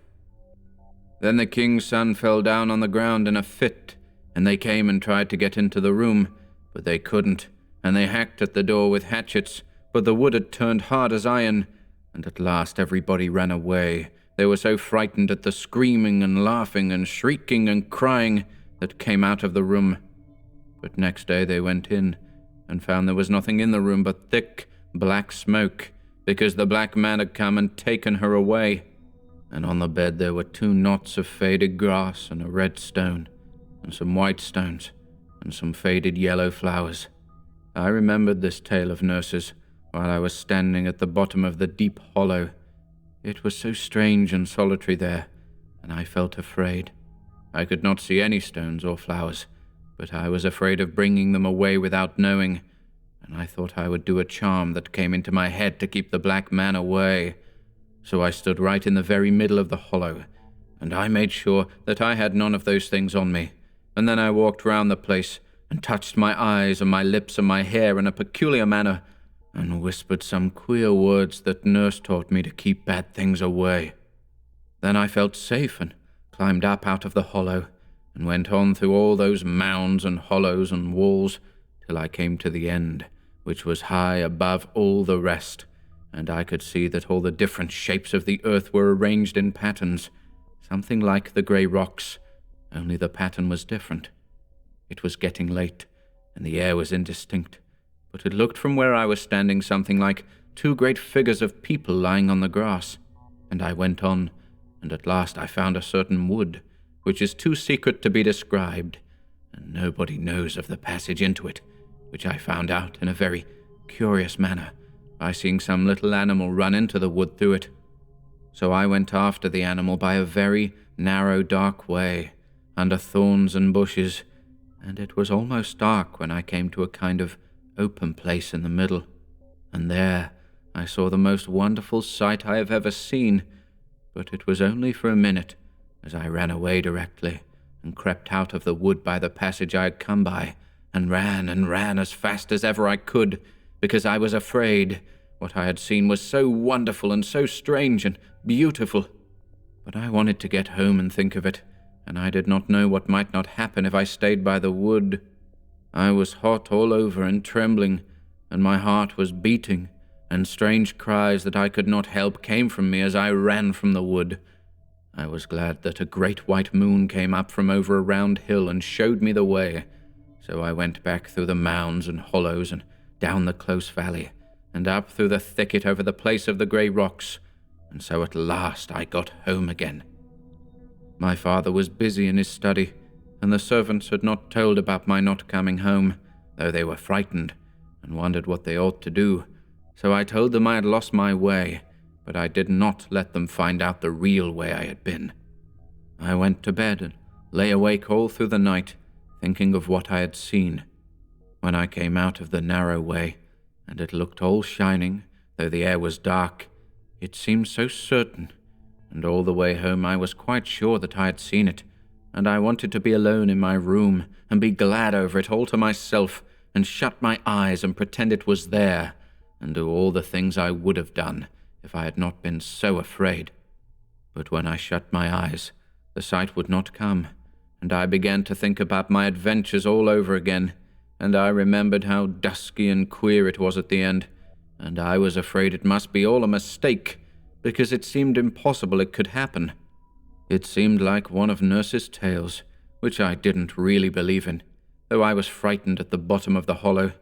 Then the king's son fell down on the ground in a fit, and they came and tried to get into the room, but they couldn't, and they hacked at the door with hatchets, but the wood had turned hard as iron, and at last everybody ran away. They were so frightened at the screaming and laughing and shrieking and crying that came out of the room. But next day they went in, and found there was nothing in the room but thick, black smoke, because the black man had come and taken her away. And on the bed there were 2 knots of faded grass and a red stone, and some white stones, and some faded yellow flowers. I remembered this tale of nurse's while I was standing at the bottom of the deep hollow. It was so strange and solitary there, and I felt afraid. I could not see any stones or flowers, but I was afraid of bringing them away without knowing, and I thought I would do a charm that came into my head to keep the black man away. So I stood right in the very middle of the hollow, and I made sure that I had none of those things on me, and then I walked round the place and touched my eyes and my lips and my hair in a peculiar manner, and whispered some queer words that nurse taught me to keep bad things away. Then I felt safe and climbed up out of the hollow, and went on through all those mounds and hollows and walls till I came to the end, which was high above all the rest, and I could see that all the different shapes of the earth were arranged in patterns, something like the grey rocks, only the pattern was different. It was getting late, and the air was indistinct, but it looked from where I was standing something like 2 great figures of people lying on the grass. And I went on, and at last I found a certain wood, which is too secret to be described, and nobody knows of the passage into it, which I found out in a very curious manner by seeing some little animal run into the wood through it. So I went after the animal by a very narrow, dark way, under thorns and bushes, and it was almost dark when I came to a kind of open place in the middle, and there I saw the most wonderful sight I have ever seen, but it was only for a minute, as I ran away directly, and crept out of the wood by the passage I had come by, and ran as fast as ever I could, because I was afraid. What I had seen was so wonderful and so strange and beautiful. But I wanted to get home and think of it, and I did not know what might not happen if I stayed by the wood. I was hot all over and trembling, and my heart was beating, and strange cries that I could not help came from me as I ran from the wood. I was glad that a great white moon came up from over a round hill and showed me the way, so I went back through the mounds and hollows and down the close valley, and up through the thicket over the place of the grey rocks, and so at last I got home again. My father was busy in his study, and the servants had not told about my not coming home, though they were frightened, and wondered what they ought to do, so I told them I had lost my way, but I did not let them find out the real way I had been. I went to bed and lay awake all through the night, thinking of what I had seen. When I came out of the narrow way, and it looked all shining, though the air was dark, it seemed so certain, and all the way home I was quite sure that I had seen it, and I wanted to be alone in my room, and be glad over it all to myself, and shut my eyes and pretend it was there, and do all the things I would have done if I had not been so afraid. But when I shut my eyes, the sight would not come, and I began to think about my adventures all over again, and I remembered how dusky and queer it was at the end, and I was afraid it must be all a mistake, because it seemed impossible it could happen. It seemed like one of Nurse's tales, which I didn't really believe in, though I was frightened at the bottom of the hollow,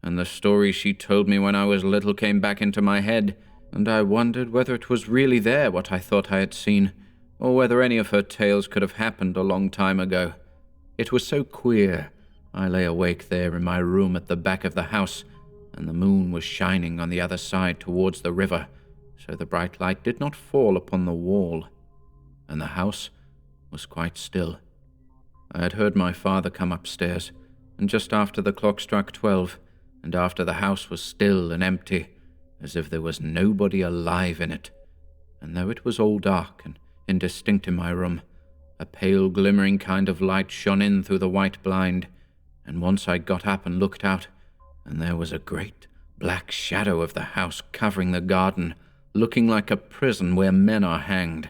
and the story she told me when I was little came back into my head, and I wondered whether it was really there what I thought I had seen, or whether any of her tales could have happened a long time ago. It was so queer. I lay awake there in my room at the back of the house, and the moon was shining on the other side towards the river, so the bright light did not fall upon the wall, and the house was quite still. I had heard my father come upstairs, and just after the clock struck 12, and after the house was still and empty, as if there was nobody alive in it, and though it was all dark and indistinct in my room, a pale glimmering kind of light shone in through the white blind, and once I got up and looked out, and there was a great black shadow of the house covering the garden, looking like a prison where men are hanged,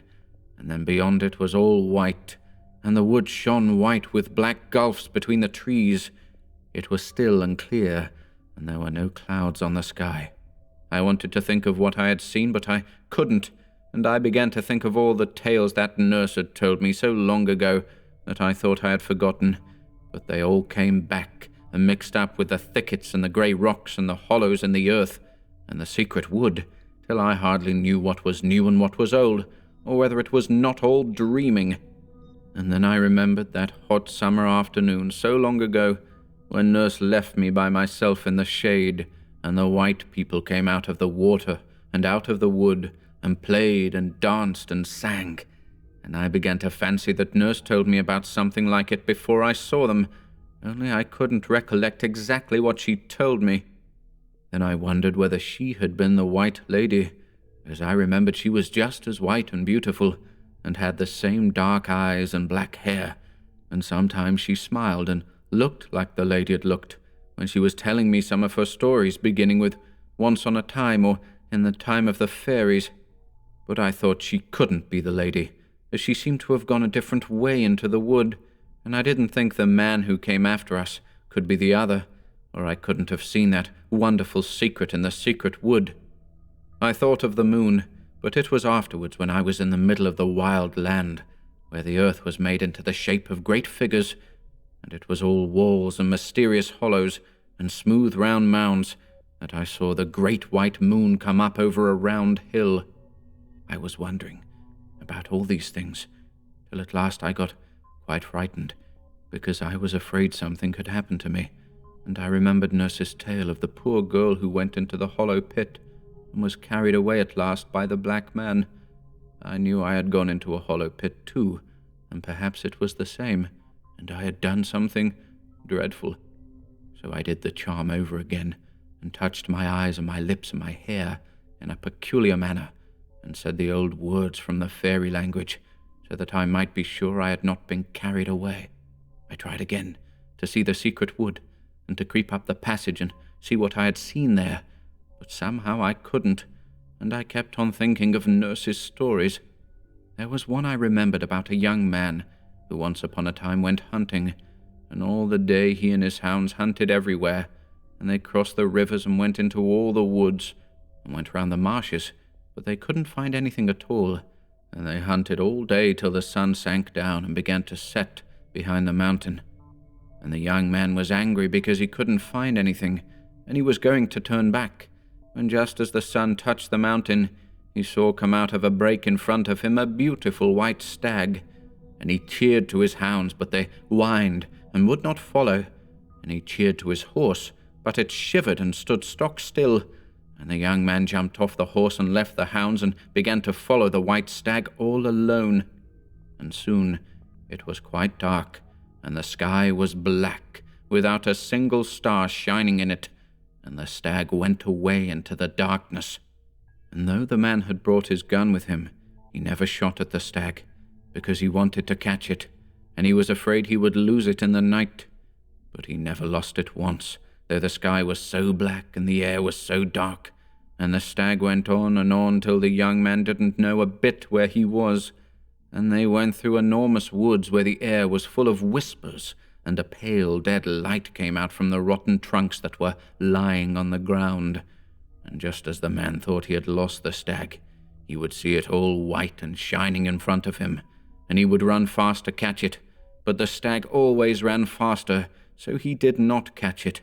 and then beyond it was all white, and the wood shone white with black gulfs between the trees. It was still and clear, and there were no clouds on the sky. I wanted to think of what I had seen, but I couldn't, and I began to think of all the tales that nurse had told me so long ago that I thought I had forgotten, but they all came back and mixed up with the thickets and the grey rocks and the hollows in the earth and the secret wood, till I hardly knew what was new and what was old, or whether it was not all dreaming. And then I remembered that hot summer afternoon so long ago, when nurse left me by myself in the shade, and the white people came out of the water and out of the wood, and played and danced and sang, and I began to fancy that nurse told me about something like it before I saw them, only I couldn't recollect exactly what she told me. Then I wondered whether she had been the white lady, as I remembered she was just as white and beautiful, and had the same dark eyes and black hair, and sometimes she smiled and looked like the lady had looked when she was telling me some of her stories, beginning with Once on a Time or In the Time of the Fairies. But I thought she couldn't be the lady, as she seemed to have gone a different way into the wood, and I didn't think the man who came after us could be the other, or I couldn't have seen that wonderful secret in the secret wood. I thought of the moon, but it was afterwards when I was in the middle of the wild land, where the earth was made into the shape of great figures, and it was all walls and mysterious hollows and smooth round mounds, that I saw the great white moon come up over a round hill. I was wondering about all these things, till at last I got quite frightened, because I was afraid something could happen to me, and I remembered nurse's tale of the poor girl who went into the hollow pit and was carried away at last by the black man. I knew I had gone into a hollow pit too, and perhaps it was the same, and I had done something dreadful. So I did the charm over again, and touched my eyes and my lips and my hair in a peculiar manner, and said the old words from the fairy language, so that I might be sure I had not been carried away. I tried again to see the secret wood, and to creep up the passage and see what I had seen there, but somehow I couldn't, and I kept on thinking of nurse's stories. There was one I remembered about a young man who once upon a time went hunting, and all the day he and his hounds hunted everywhere, and they crossed the rivers and went into all the woods, and went round the marshes, but they couldn't find anything at all, and they hunted all day till the sun sank down and began to set behind the mountain. And the young man was angry because he couldn't find anything, and he was going to turn back, when just as the sun touched the mountain, he saw come out of a break in front of him a beautiful white stag, and he cheered to his hounds, but they whined and would not follow, and he cheered to his horse, but it shivered and stood stock still, and the young man jumped off the horse and left the hounds and began to follow the white stag all alone, and soon it was quite dark, and the sky was black, without a single star shining in it, and the stag went away into the darkness. And though the man had brought his gun with him, he never shot at the stag, because he wanted to catch it, and he was afraid he would lose it in the night. But he never lost it once, though the sky was so black and the air was so dark, and the stag went on till the young man didn't know a bit where he was, and they went through enormous woods where the air was full of whispers, and a pale dead light came out from the rotten trunks that were lying on the ground. And just as the man thought he had lost the stag, he would see it all white and shining in front of him, and he would run fast to catch it, but the stag always ran faster, so he did not catch it.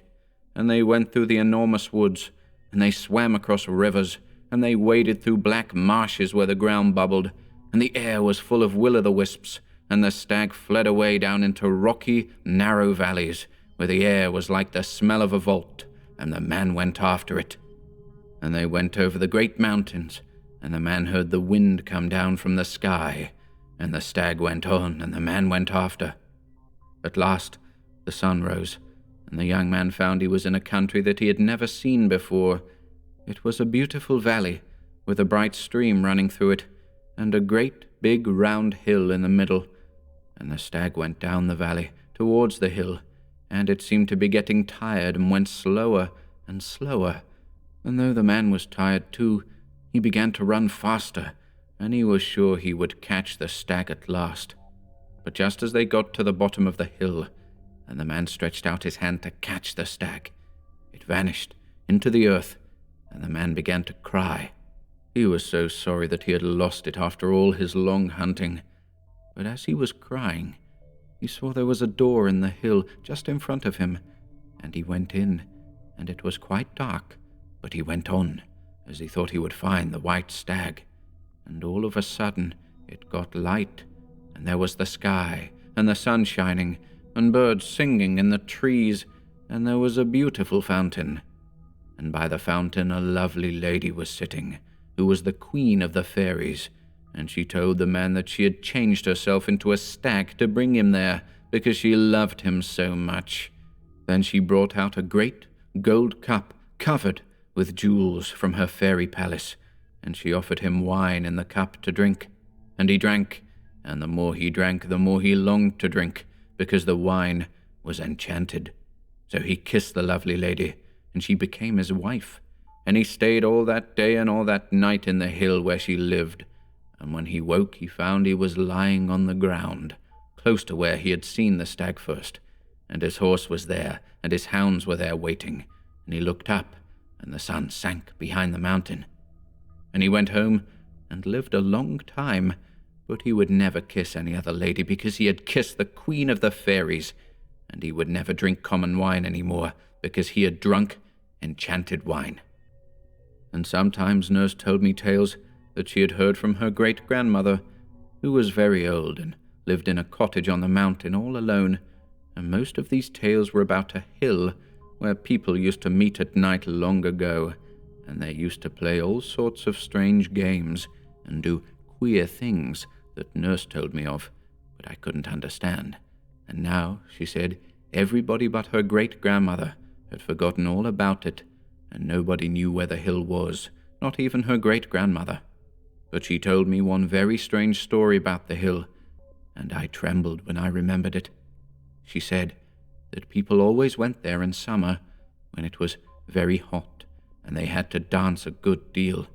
And they went through the enormous woods, and they swam across rivers, and they waded through black marshes where the ground bubbled, and the air was full of will-o'-the-wisps, and the stag fled away down into rocky, narrow valleys, where the air was like the smell of a vault, and the man went after it. And they went over the great mountains, and the man heard the wind come down from the sky, and the stag went on, and the man went after. At last the sun rose, and the young man found he was in a country that he had never seen before. It was a beautiful valley, with a bright stream running through it, and a great big round hill in the middle. And the stag went down the valley towards the hill, and it seemed to be getting tired and went slower and slower. And though the man was tired too, he began to run faster, and he was sure he would catch the stag at last. But just as they got to the bottom of the hill, and the man stretched out his hand to catch the stag, it vanished into the earth, and the man began to cry. He was so sorry that he had lost it after all his long hunting. But as he was crying, he saw there was a door in the hill just in front of him, and he went in, and it was quite dark, but he went on, as he thought he would find the white stag. And all of a sudden it got light, and there was the sky, and the sun shining, and birds singing in the trees, and there was a beautiful fountain. And by the fountain a lovely lady was sitting, who was the queen of the fairies, and she told the man that she had changed herself into a stag to bring him there, because she loved him so much. Then she brought out a great gold cup covered with jewels from her fairy palace, and she offered him wine in the cup to drink. And he drank, and the more he drank, the more he longed to drink, because the wine was enchanted. So he kissed the lovely lady, and she became his wife. And he stayed all that day and all that night in the hill where she lived. And when he woke, he found he was lying on the ground, close to where he had seen the stag first. And his horse was there, and his hounds were there waiting. And he looked up, and the sun sank behind the mountain. And he went home and lived a long time, but he would never kiss any other lady, because he had kissed the queen of the fairies, and he would never drink common wine any more, because he had drunk enchanted wine. And sometimes nurse told me tales that she had heard from her great-grandmother, who was very old and lived in a cottage on the mountain all alone, and most of these tales were about a hill where people used to meet at night long ago, and they used to play all sorts of strange games and do queer things that Nurse told me of, but I couldn't understand. And now, she said, everybody but her great-grandmother had forgotten all about it, and nobody knew where the hill was, not even her great-grandmother. But she told me one very strange story about the hill, and I trembled when I remembered it. She said that people always went there in summer when it was very hot, and they had to dance a good deal.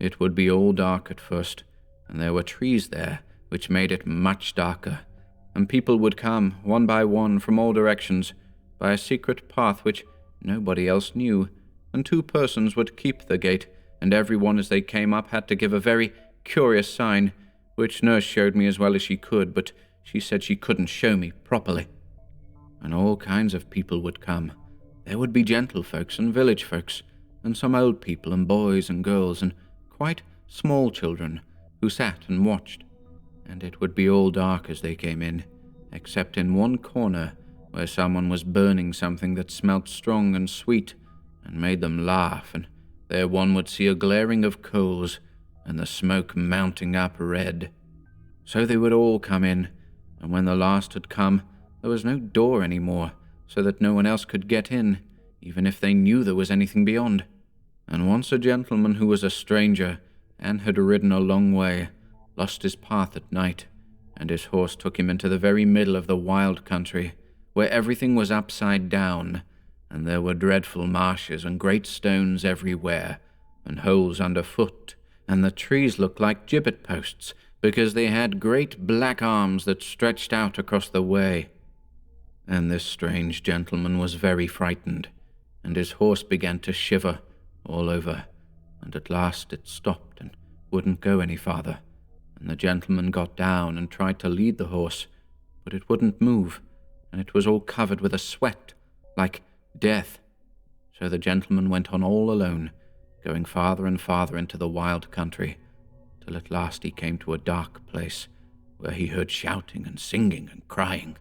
It would be all dark at first, and there were trees there, which made it much darker, and people would come, one by one, from all directions, by a secret path which nobody else knew, and 2 persons would keep the gate, and everyone as they came up had to give a very curious sign, which Nurse showed me as well as she could, but she said she couldn't show me properly. And all kinds of people would come. There would be gentlefolks and village folks, and some old people and boys and girls, and quite small children who sat and watched. And it would be all dark as they came in, except in one corner where someone was burning something that smelt strong and sweet and made them laugh, and there one would see a glaring of coals and the smoke mounting up red. So they would all come in, and when the last had come, there was no door any more, so that no one else could get in, even if they knew there was anything beyond. And once a gentleman who was a stranger and had ridden a long way lost his path at night, and his horse took him into the very middle of the wild country, where everything was upside down, and there were dreadful marshes and great stones everywhere, and holes underfoot, and the trees looked like gibbet posts, because they had great black arms that stretched out across the way. And this strange gentleman was very frightened, and his horse began to shiver all over, and at last it stopped and wouldn't go any farther, and the gentleman got down and tried to lead the horse, but it wouldn't move, and it was all covered with a sweat, like death. So the gentleman went on all alone, going farther and farther into the wild country, till at last he came to a dark place, where he heard shouting and singing and crying,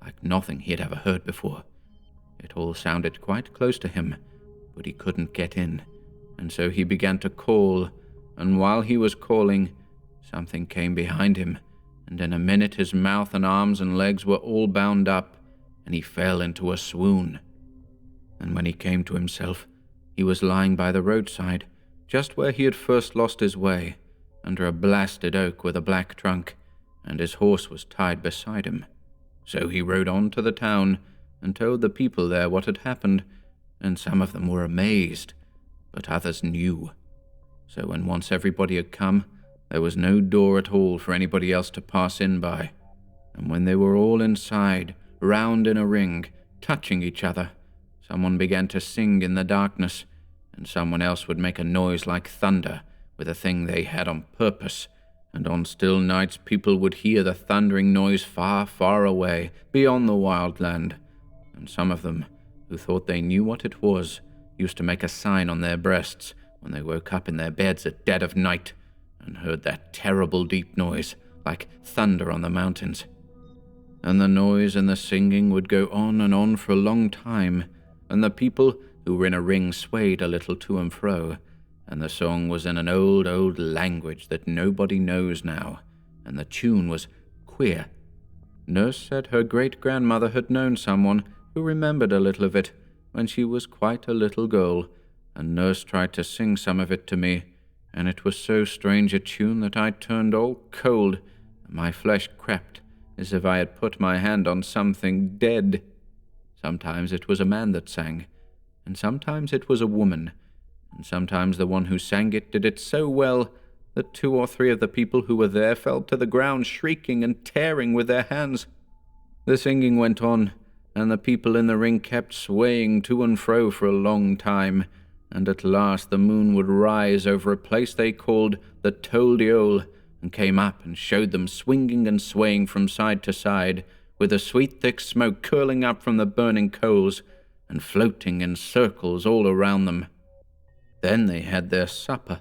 like nothing he had ever heard before. It all sounded quite close to him, but he couldn't get in, and so he began to call, and while he was calling, something came behind him, and in a minute his mouth and arms and legs were all bound up, and he fell into a swoon. And when he came to himself, he was lying by the roadside, just where he had first lost his way, under a blasted oak with a black trunk, and his horse was tied beside him. So he rode on to the town, and told the people there what had happened, and some of them were amazed, but others knew. So when once everybody had come, there was no door at all for anybody else to pass in by, and when they were all inside, round in a ring, touching each other, someone began to sing in the darkness, and someone else would make a noise like thunder with a thing they had on purpose, and on still nights people would hear the thundering noise far, far away, beyond the wild land, and some of them, who thought they knew what it was, used to make a sign on their breasts when they woke up in their beds at dead of night, and heard that terrible deep noise, like thunder on the mountains. And the noise and the singing would go on and on for a long time, and the people who were in a ring swayed a little to and fro, and the song was in an old, old language that nobody knows now, and the tune was queer. Nurse said her great-grandmother had known someone who remembered a little of it when she was quite a little girl, and Nurse tried to sing some of it to me, and it was so strange a tune that I turned all cold, and my flesh crept as if I had put my hand on something dead. Sometimes it was a man that sang, and sometimes it was a woman, and sometimes the one who sang it did it so well that 2 or 3 of the people who were there fell to the ground shrieking and tearing with their hands. The singing went on, and the people in the ring kept swaying to and fro for a long time, and at last the moon would rise over a place they called the Toldiol, and came up and showed them swinging and swaying from side to side, with the sweet thick smoke curling up from the burning coals, and floating in circles all around them. Then they had their supper.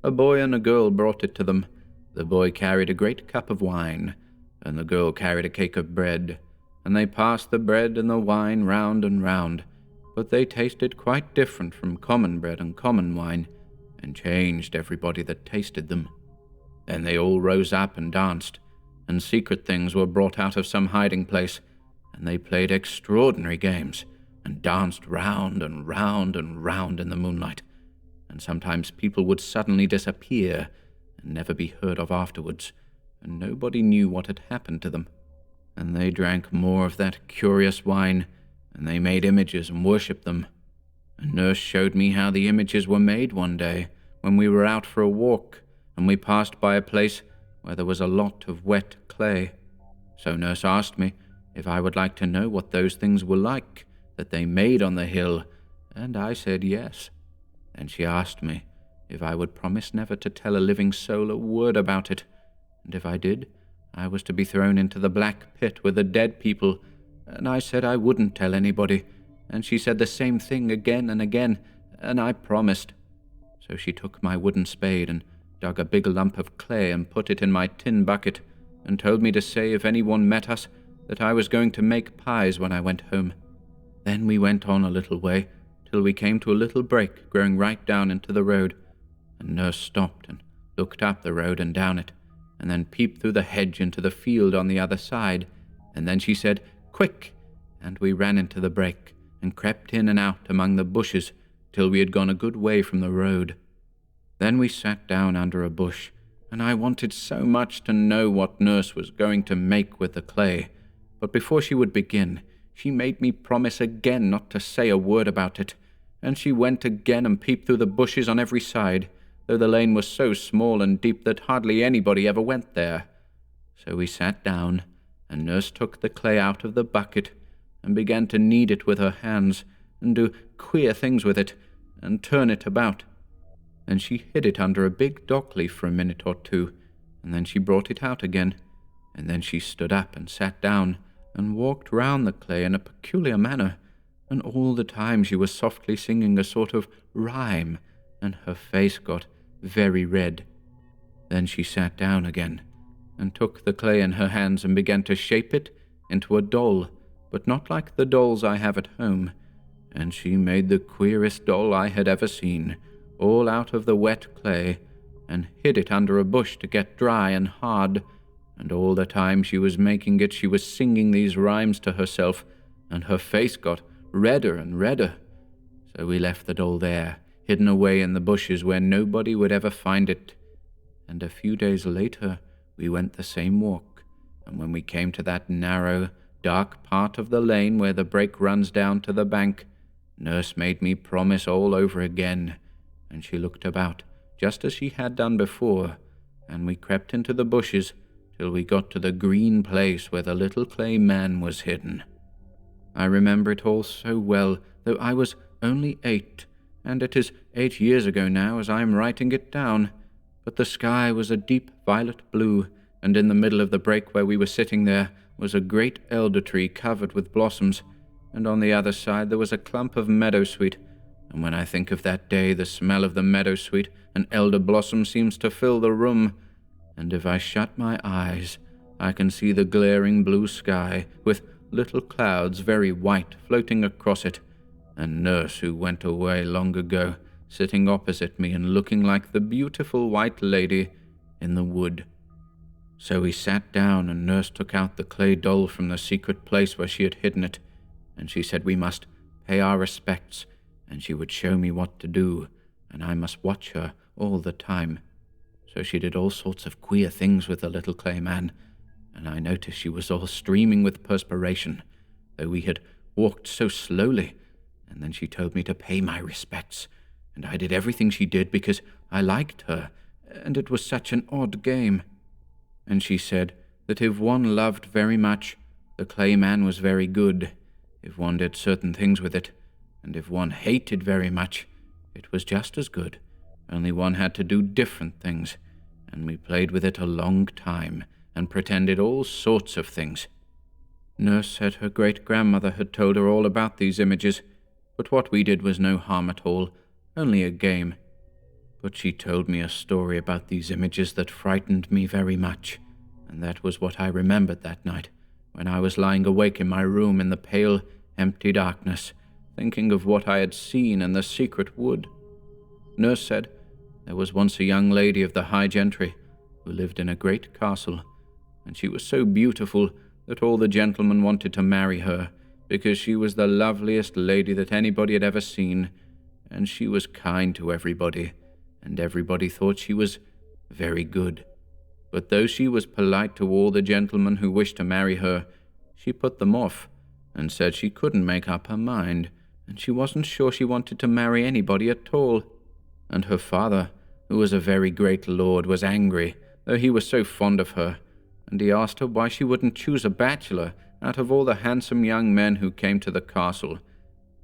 A boy and a girl brought it to them. The boy carried a great cup of wine, and the girl carried a cake of bread, and they passed the bread and the wine round and round, but they tasted quite different from common bread and common wine, and changed everybody that tasted them. Then they all rose up and danced, and secret things were brought out of some hiding place, and they played extraordinary games, and danced round and round and round in the moonlight, and sometimes people would suddenly disappear and never be heard of afterwards, and nobody knew what had happened to them. And they drank more of that curious wine, and they made images and worshipped them. And Nurse showed me how the images were made one day when we were out for a walk, and we passed by a place where there was a lot of wet clay. So Nurse asked me if I would like to know what those things were like that they made on the hill, and I said yes. Then she asked me if I would promise never to tell a living soul a word about it, and if I did, I was to be thrown into the black pit with the dead people, and I said I wouldn't tell anybody, and she said the same thing again and again, and I promised. So she took my wooden spade and dug a big lump of clay and put it in my tin bucket, and told me to say if anyone met us that I was going to make pies when I went home. Then we went on a little way, till we came to a little break growing right down into the road, and Nurse stopped and looked up the road and down it, and then peeped through the hedge into the field on the other side, and then she said, "Quick!" and we ran into the break, and crept in and out among the bushes till we had gone a good way from the road. Then we sat down under a bush, and I wanted so much to know what Nurse was going to make with the clay, but before she would begin, she made me promise again not to say a word about it, and she went again and peeped through the bushes on every side, though the lane was so small and deep that hardly anybody ever went there. So we sat down, and Nurse took the clay out of the bucket, and began to knead it with her hands, and do queer things with it, and turn it about. Then she hid it under a big dock leaf for a minute or two, and then she brought it out again, and then she stood up and sat down, and walked round the clay in a peculiar manner, and all the time she was softly singing a sort of rhyme, and her face got very red. Then she sat down again, and took the clay in her hands and began to shape it into a doll, but not like the dolls I have at home, and she made the queerest doll I had ever seen, all out of the wet clay, and hid it under a bush to get dry and hard, and all the time she was making it she was singing these rhymes to herself, and her face got redder and redder. So we left the doll there, hidden away in the bushes where nobody would ever find it, and a few days later we went the same walk, and when we came to that narrow, dark part of the lane where the break runs down to the bank, Nurse made me promise all over again, and she looked about, just as she had done before, and we crept into the bushes till we got to the green place where the little clay man was hidden. I remember it all so well, though I was only 8, and it is 8 years ago now as I am writing it down, but the sky was a deep violet blue, and in the middle of the break where we were sitting there was a great elder tree covered with blossoms, and on the other side there was a clump of meadowsweet, and when I think of that day the smell of the meadowsweet and elder blossom seems to fill the room, and if I shut my eyes I can see the glaring blue sky with little clouds very white floating across it, and Nurse, who went away long ago, sitting opposite me and looking like the beautiful white lady in the wood. So we sat down, and Nurse took out the clay doll from the secret place where she had hidden it, and she said we must pay our respects, and she would show me what to do, and I must watch her all the time. So she did all sorts of queer things with the little clay man, and I noticed she was all streaming with perspiration, though we had walked so slowly, and then she told me to pay my respects, and I did everything she did because I liked her, and it was such an odd game. And she said that if one loved very much, the clay man was very good, if one did certain things with it, and if one hated very much, it was just as good, only one had to do different things, and we played with it a long time, and pretended all sorts of things. Nurse said her great-grandmother had told her all about these images, but what we did was no harm at all, only a game. But she told me a story about these images that frightened me very much, and that was what I remembered that night, when I was lying awake in my room in the pale, empty darkness, thinking of what I had seen in the secret wood. Nurse said there was once a young lady of the high gentry, who lived in a great castle, and she was so beautiful that all the gentlemen wanted to marry her, because she was the loveliest lady that anybody had ever seen, and she was kind to everybody, and everybody thought she was very good. But though she was polite to all the gentlemen who wished to marry her, she put them off, and said she couldn't make up her mind, and she wasn't sure she wanted to marry anybody at all. And her father, who was a very great lord, was angry, though he was so fond of her, and he asked her why she wouldn't choose a bachelor out of all the handsome young men who came to the castle.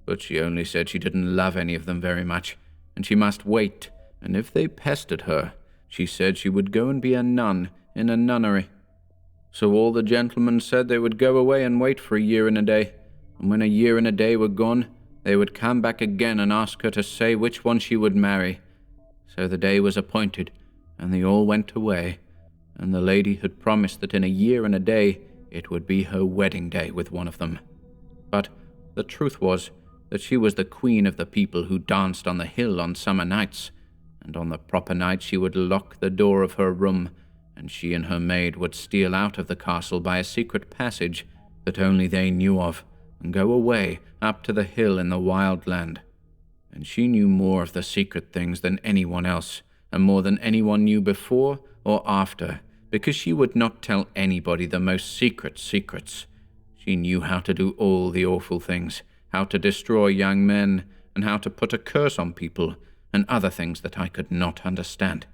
But she only said she didn't love any of them very much, and she must wait, and if they pestered her, she said she would go and be a nun in a nunnery. So all the gentlemen said they would go away and wait for a year and a day, and when a year and a day were gone, they would come back again and ask her to say which one she would marry. So the day was appointed, and they all went away, and the lady had promised that in a year and a day it would be her wedding day with one of them. But the truth was that she was the queen of the people who danced on the hill on summer nights, and on the proper night she would lock the door of her room, and she and her maid would steal out of the castle by a secret passage that only they knew of, and go away up to the hill in the wild land. And she knew more of the secret things than anyone else, and more than anyone knew before or after, because she would not tell anybody the most secret secrets. She knew how to do all the awful things, how to destroy young men, and how to put a curse on people, and other things that I could not understand.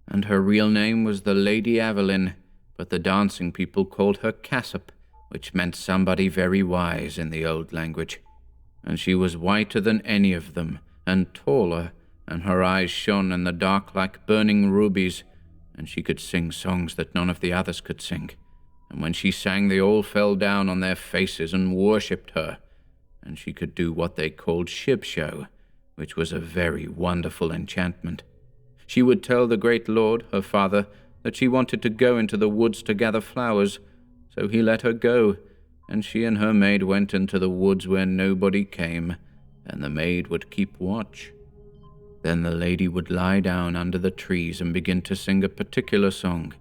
And her real name was the Lady Evelyn, but the dancing people called her Cassop, which meant somebody very wise in the old language. And she was whiter than any of them, and taller, and her eyes shone in the dark like burning rubies, and she could sing songs that none of the others could sing. And when she sang, they all fell down on their faces and worshipped her. And she could do what they called shib-show, which was a very wonderful enchantment. She would tell the great lord, her father, that she wanted to go into the woods to gather flowers, so he let her go, and she and her maid went into the woods where nobody came, and the maid would keep watch. Then the lady would lie down under the trees and begin to sing a particular song,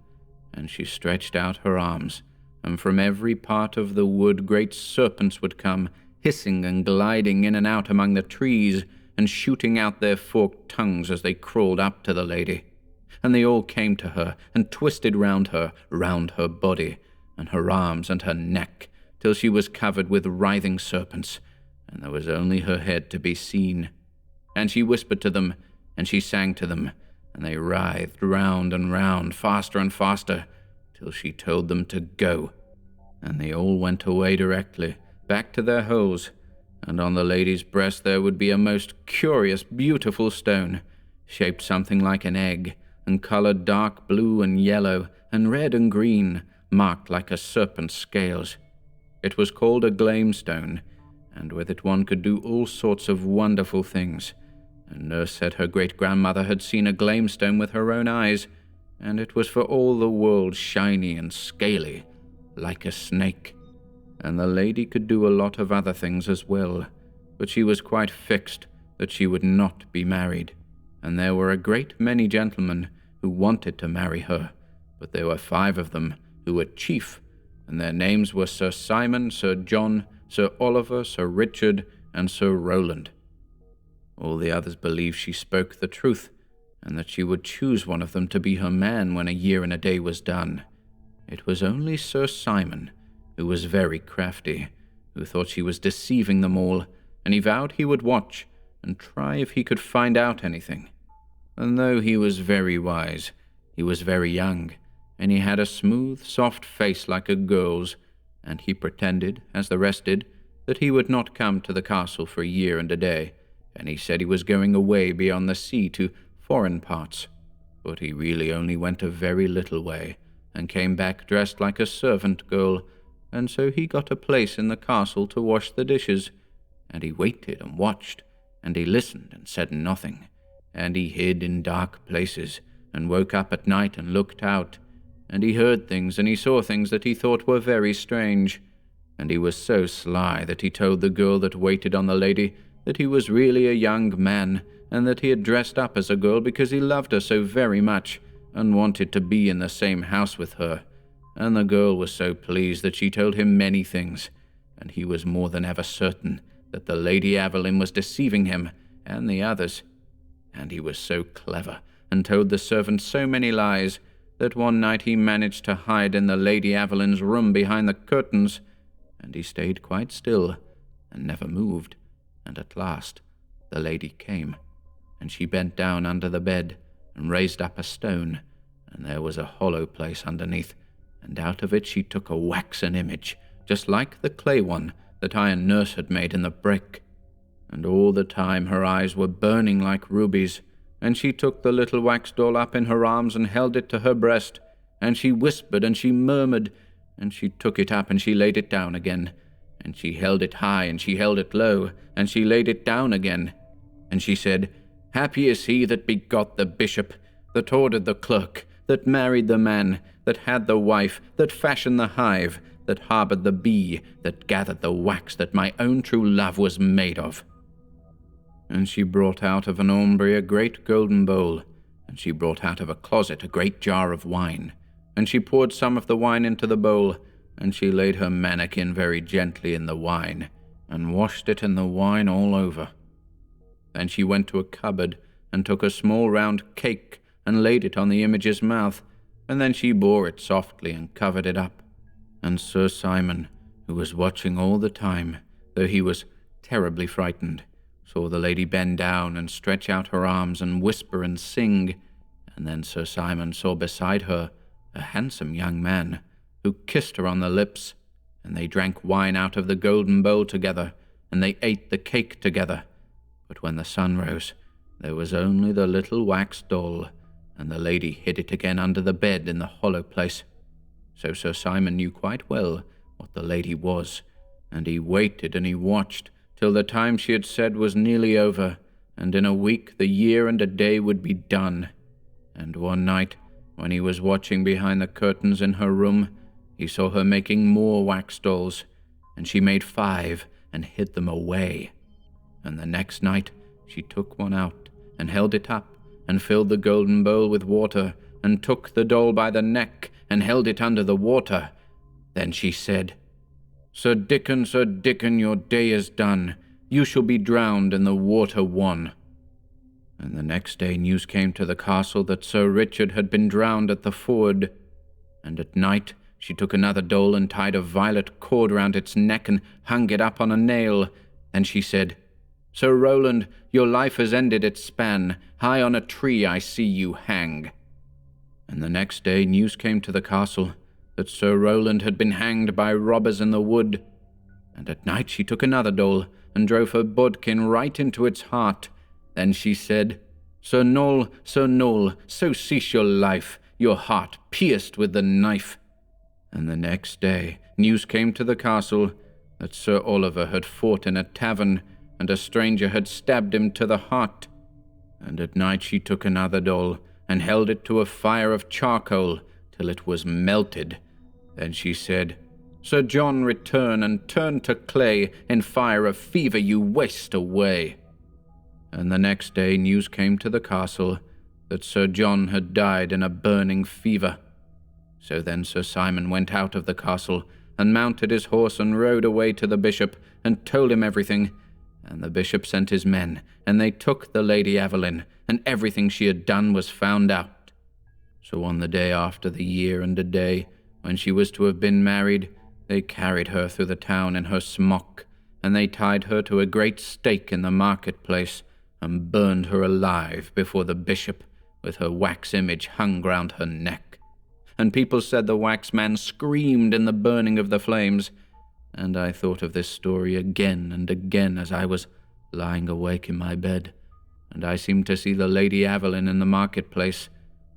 and she stretched out her arms, and from every part of the wood great serpents would come, hissing and gliding in and out among the trees, and shooting out their forked tongues as they crawled up to the lady. And they all came to her, and twisted round her body, and her arms and her neck, till she was covered with writhing serpents, and there was only her head to be seen. And she whispered to them, and she sang to them, and they writhed round and round, faster and faster, till she told them to go. And they all went away directly, back to their holes, and on the lady's breast there would be a most curious, beautiful stone, shaped something like an egg, and coloured dark blue and yellow, and red and green, marked like a serpent's scales. It was called a glamestone, and with it one could do all sorts of wonderful things. And nurse said her great-grandmother had seen a glamestone with her own eyes, and it was for all the world shiny and scaly, like a snake. And the lady could do a lot of other things as well, but she was quite fixed that she would not be married, and there were a great many gentlemen who wanted to marry her, but there were 5 of them who were chief, and their names were Sir Simon, Sir John, Sir Oliver, Sir Richard, and Sir Rowland. All the others believed she spoke the truth, and that she would choose one of them to be her man when a year and a day was done. It was only Sir Simon, who was very crafty, who thought she was deceiving them all, and he vowed he would watch and try if he could find out anything. And though he was very wise, he was very young, and he had a smooth, soft face like a girl's, and he pretended, as the rest did, that he would not come to the castle for a year and a day, and he said he was going away beyond the sea to foreign parts. But he really only went a very little way, and came back dressed like a servant girl, and so he got a place in the castle to wash the dishes, and he waited and watched, and he listened and said nothing, and he hid in dark places, and woke up at night and looked out, and he heard things and he saw things that he thought were very strange, and he was so sly that he told the girl that waited on the lady that he was really a young man, and that he had dressed up as a girl because he loved her so very much, and wanted to be in the same house with her, and the girl was so pleased that she told him many things, and he was more than ever certain that the Lady Evelyn was deceiving him and the others. And he was so clever, and told the servant so many lies, that one night he managed to hide in the Lady Evelyn's room behind the curtains, and he stayed quite still, and never moved, and at last the lady came, and she bent down under the bed, and raised up a stone, and there was a hollow place underneath, and out of it she took a waxen image, just like the clay one that I and nurse had made in the brick. And all the time her eyes were burning like rubies, and she took the little wax doll up in her arms and held it to her breast, and she whispered and she murmured, and she took it up and she laid it down again, and she held it high and she held it low, and she laid it down again, and she said, "Happy is he that begot the bishop, that ordered the clerk, that married the man, that had the wife, that fashioned the hive, that harboured the bee, that gathered the wax that my own true love was made of." And she brought out of an aumbry a great golden bowl, and she brought out of a closet a great jar of wine, and she poured some of the wine into the bowl, and she laid her mannikin very gently in the wine, and washed it in the wine all over. Then she went to a cupboard, and took a small round cake, and laid it on the image's mouth, and then she bore it softly and covered it up. And Sir Simon, who was watching all the time, though he was terribly frightened, saw the lady bend down and stretch out her arms and whisper and sing, and then Sir Simon saw beside her a handsome young man, who kissed her on the lips, and they drank wine out of the golden bowl together, and they ate the cake together. But when the sun rose, there was only the little wax doll, and the lady hid it again under the bed in the hollow place. So Sir Simon knew quite well what the lady was, and he waited and he watched till the time she had said was nearly over, and in a week the year and a day would be done. And one night, when he was watching behind the curtains in her room, he saw her making more wax dolls, and she made 5 and hid them away. And the next night she took one out and held it up, and filled the golden bowl with water, and took the doll by the neck and held it under the water. Then she said, Sir Dickon, your day is done. You shall be drowned in the water one." And the next day news came to the castle that Sir Richard had been drowned at the ford. And at night she took another doll and tied a violet cord round its neck and hung it up on a nail. Then she said, "Sir Rowland, your life has ended its span. High on a tree I see you hang." And the next day news came to the castle that Sir Rowland had been hanged by robbers in the wood. And at night she took another doll and drove her bodkin right into its heart. Then she said, Sir Noel, so cease your life, your heart pierced with the knife." And the next day news came to the castle that Sir Oliver had fought in a tavern, and a stranger had stabbed him to the heart. And at night she took another doll and held it to a fire of charcoal till it was melted. Then she said, "Sir John, return and turn to clay, in fire of fever you waste away." And the next day news came to the castle that Sir John had died in a burning fever. So then Sir Simon went out of the castle, and mounted his horse and rode away to the bishop, and told him everything. And the bishop sent his men, and they took the Lady Evelyn, and everything she had done was found out. So on the day after the year and a day, when she was to have been married, they carried her through the town in her smock, and they tied her to a great stake in the market-place, and burned her alive before the bishop, with her wax image hung round her neck. And people said the wax man screamed in the burning of the flames. And I thought of this story again and again as I was lying awake in my bed, and I seemed to see the Lady Evelyn in the market-place,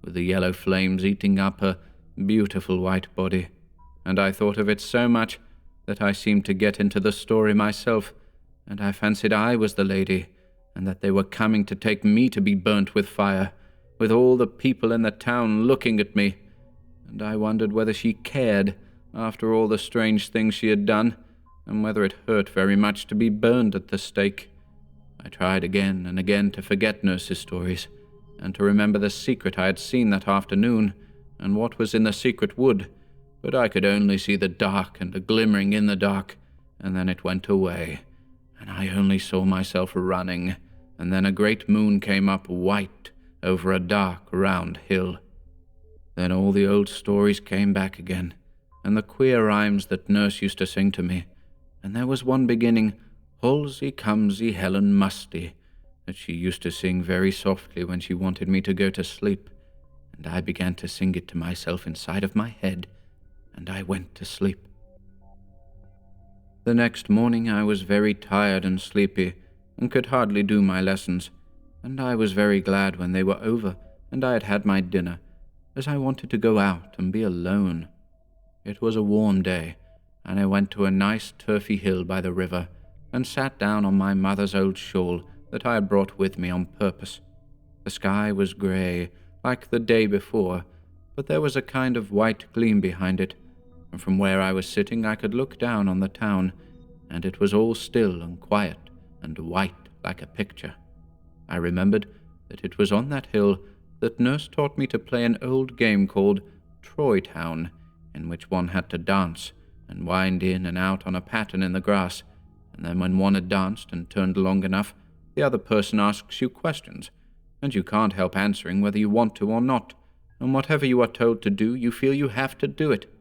with the yellow flames eating up her beautiful white body. And I thought of it so much that I seemed to get into the story myself, and I fancied I was the lady, and that they were coming to take me to be burnt with fire, with all the people in the town looking at me. And I wondered whether she cared, after all the strange things she had done, and whether it hurt very much to be burned at the stake. I tried again and again to forget nurse's stories, and to remember the secret I had seen that afternoon, and what was in the secret wood, but I could only see the dark and a glimmering in the dark, and then it went away, and I only saw myself running, and then a great moon came up white over a dark round hill. Then all the old stories came back again, and the queer rhymes that Nurse used to sing to me, and there was one beginning, Holsey, Cumsey, Helen, Musty, that she used to sing very softly when she wanted me to go to sleep, and I began to sing it to myself inside of my head, and I went to sleep. The next morning I was very tired and sleepy, and could hardly do my lessons, and I was very glad when they were over and I had had my dinner, as I wanted to go out and be alone. It was a warm day, and I went to a nice turfy hill by the river, and sat down on my mother's old shawl that I had brought with me on purpose. The sky was grey, like the day before, but there was a kind of white gleam behind it, and from where I was sitting I could look down on the town, and it was all still and quiet and white like a picture. I remembered that it was on that hill that Nurse taught me to play an old game called Troy Town, in which one had to dance and wind in and out on a pattern in the grass, and then when one had danced and turned long enough, the other person asks you questions, and you can't help answering whether you want to or not, and whatever you are told to do, you feel you have to do it.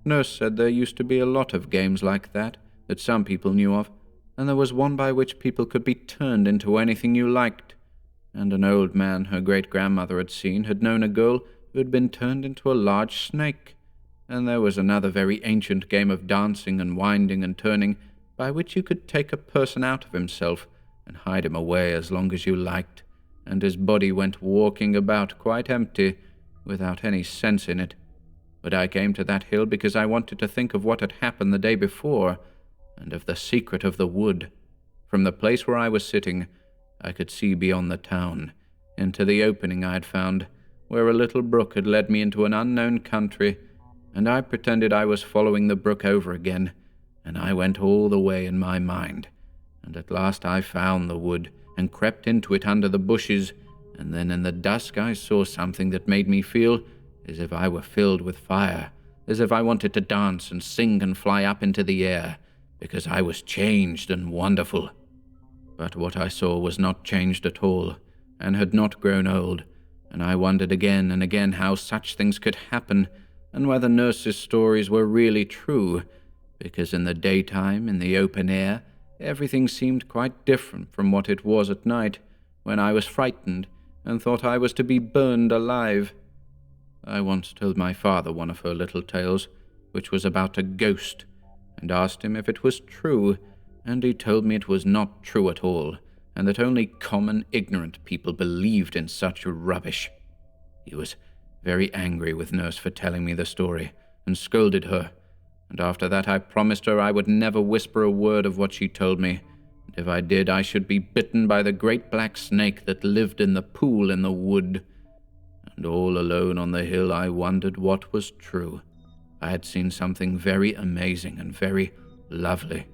Nurse said there used to be a lot of games like that some people knew of, and there was one by which people could be turned into anything you liked, and an old man her great-grandmother had seen had known a girl who had been turned into a large snake, and there was another very ancient game of dancing and winding and turning by which you could take a person out of himself and hide him away as long as you liked, and his body went walking about quite empty, without any sense in it. But I came to that hill because I wanted to think of what had happened the day before, and of the secret of the wood. From the place where I was sitting, I could see beyond the town, into the opening I had found, where a little brook had led me into an unknown country, and I pretended I was following the brook over again, and I went all the way in my mind, and at last I found the wood, and crept into it under the bushes, and then in the dusk I saw something that made me feel as if I were filled with fire, as if I wanted to dance and sing and fly up into the air, because I was changed and wonderful. But what I saw was not changed at all, and had not grown old, and I wondered again and again how such things could happen, and whether Nurse's stories were really true, because in the daytime, in the open air, everything seemed quite different from what it was at night, when I was frightened and thought I was to be burned alive. I once told my father one of her little tales, which was about a ghost, and asked him if it was true, and he told me it was not true at all, and that only common ignorant people believed in such rubbish. He was very angry with Nurse for telling me the story, and scolded her, and after that I promised her I would never whisper a word of what she told me, and if I did I should be bitten by the great black snake that lived in the pool in the wood. And all alone on the hill I wondered what was true. I had seen something very amazing and very lovely,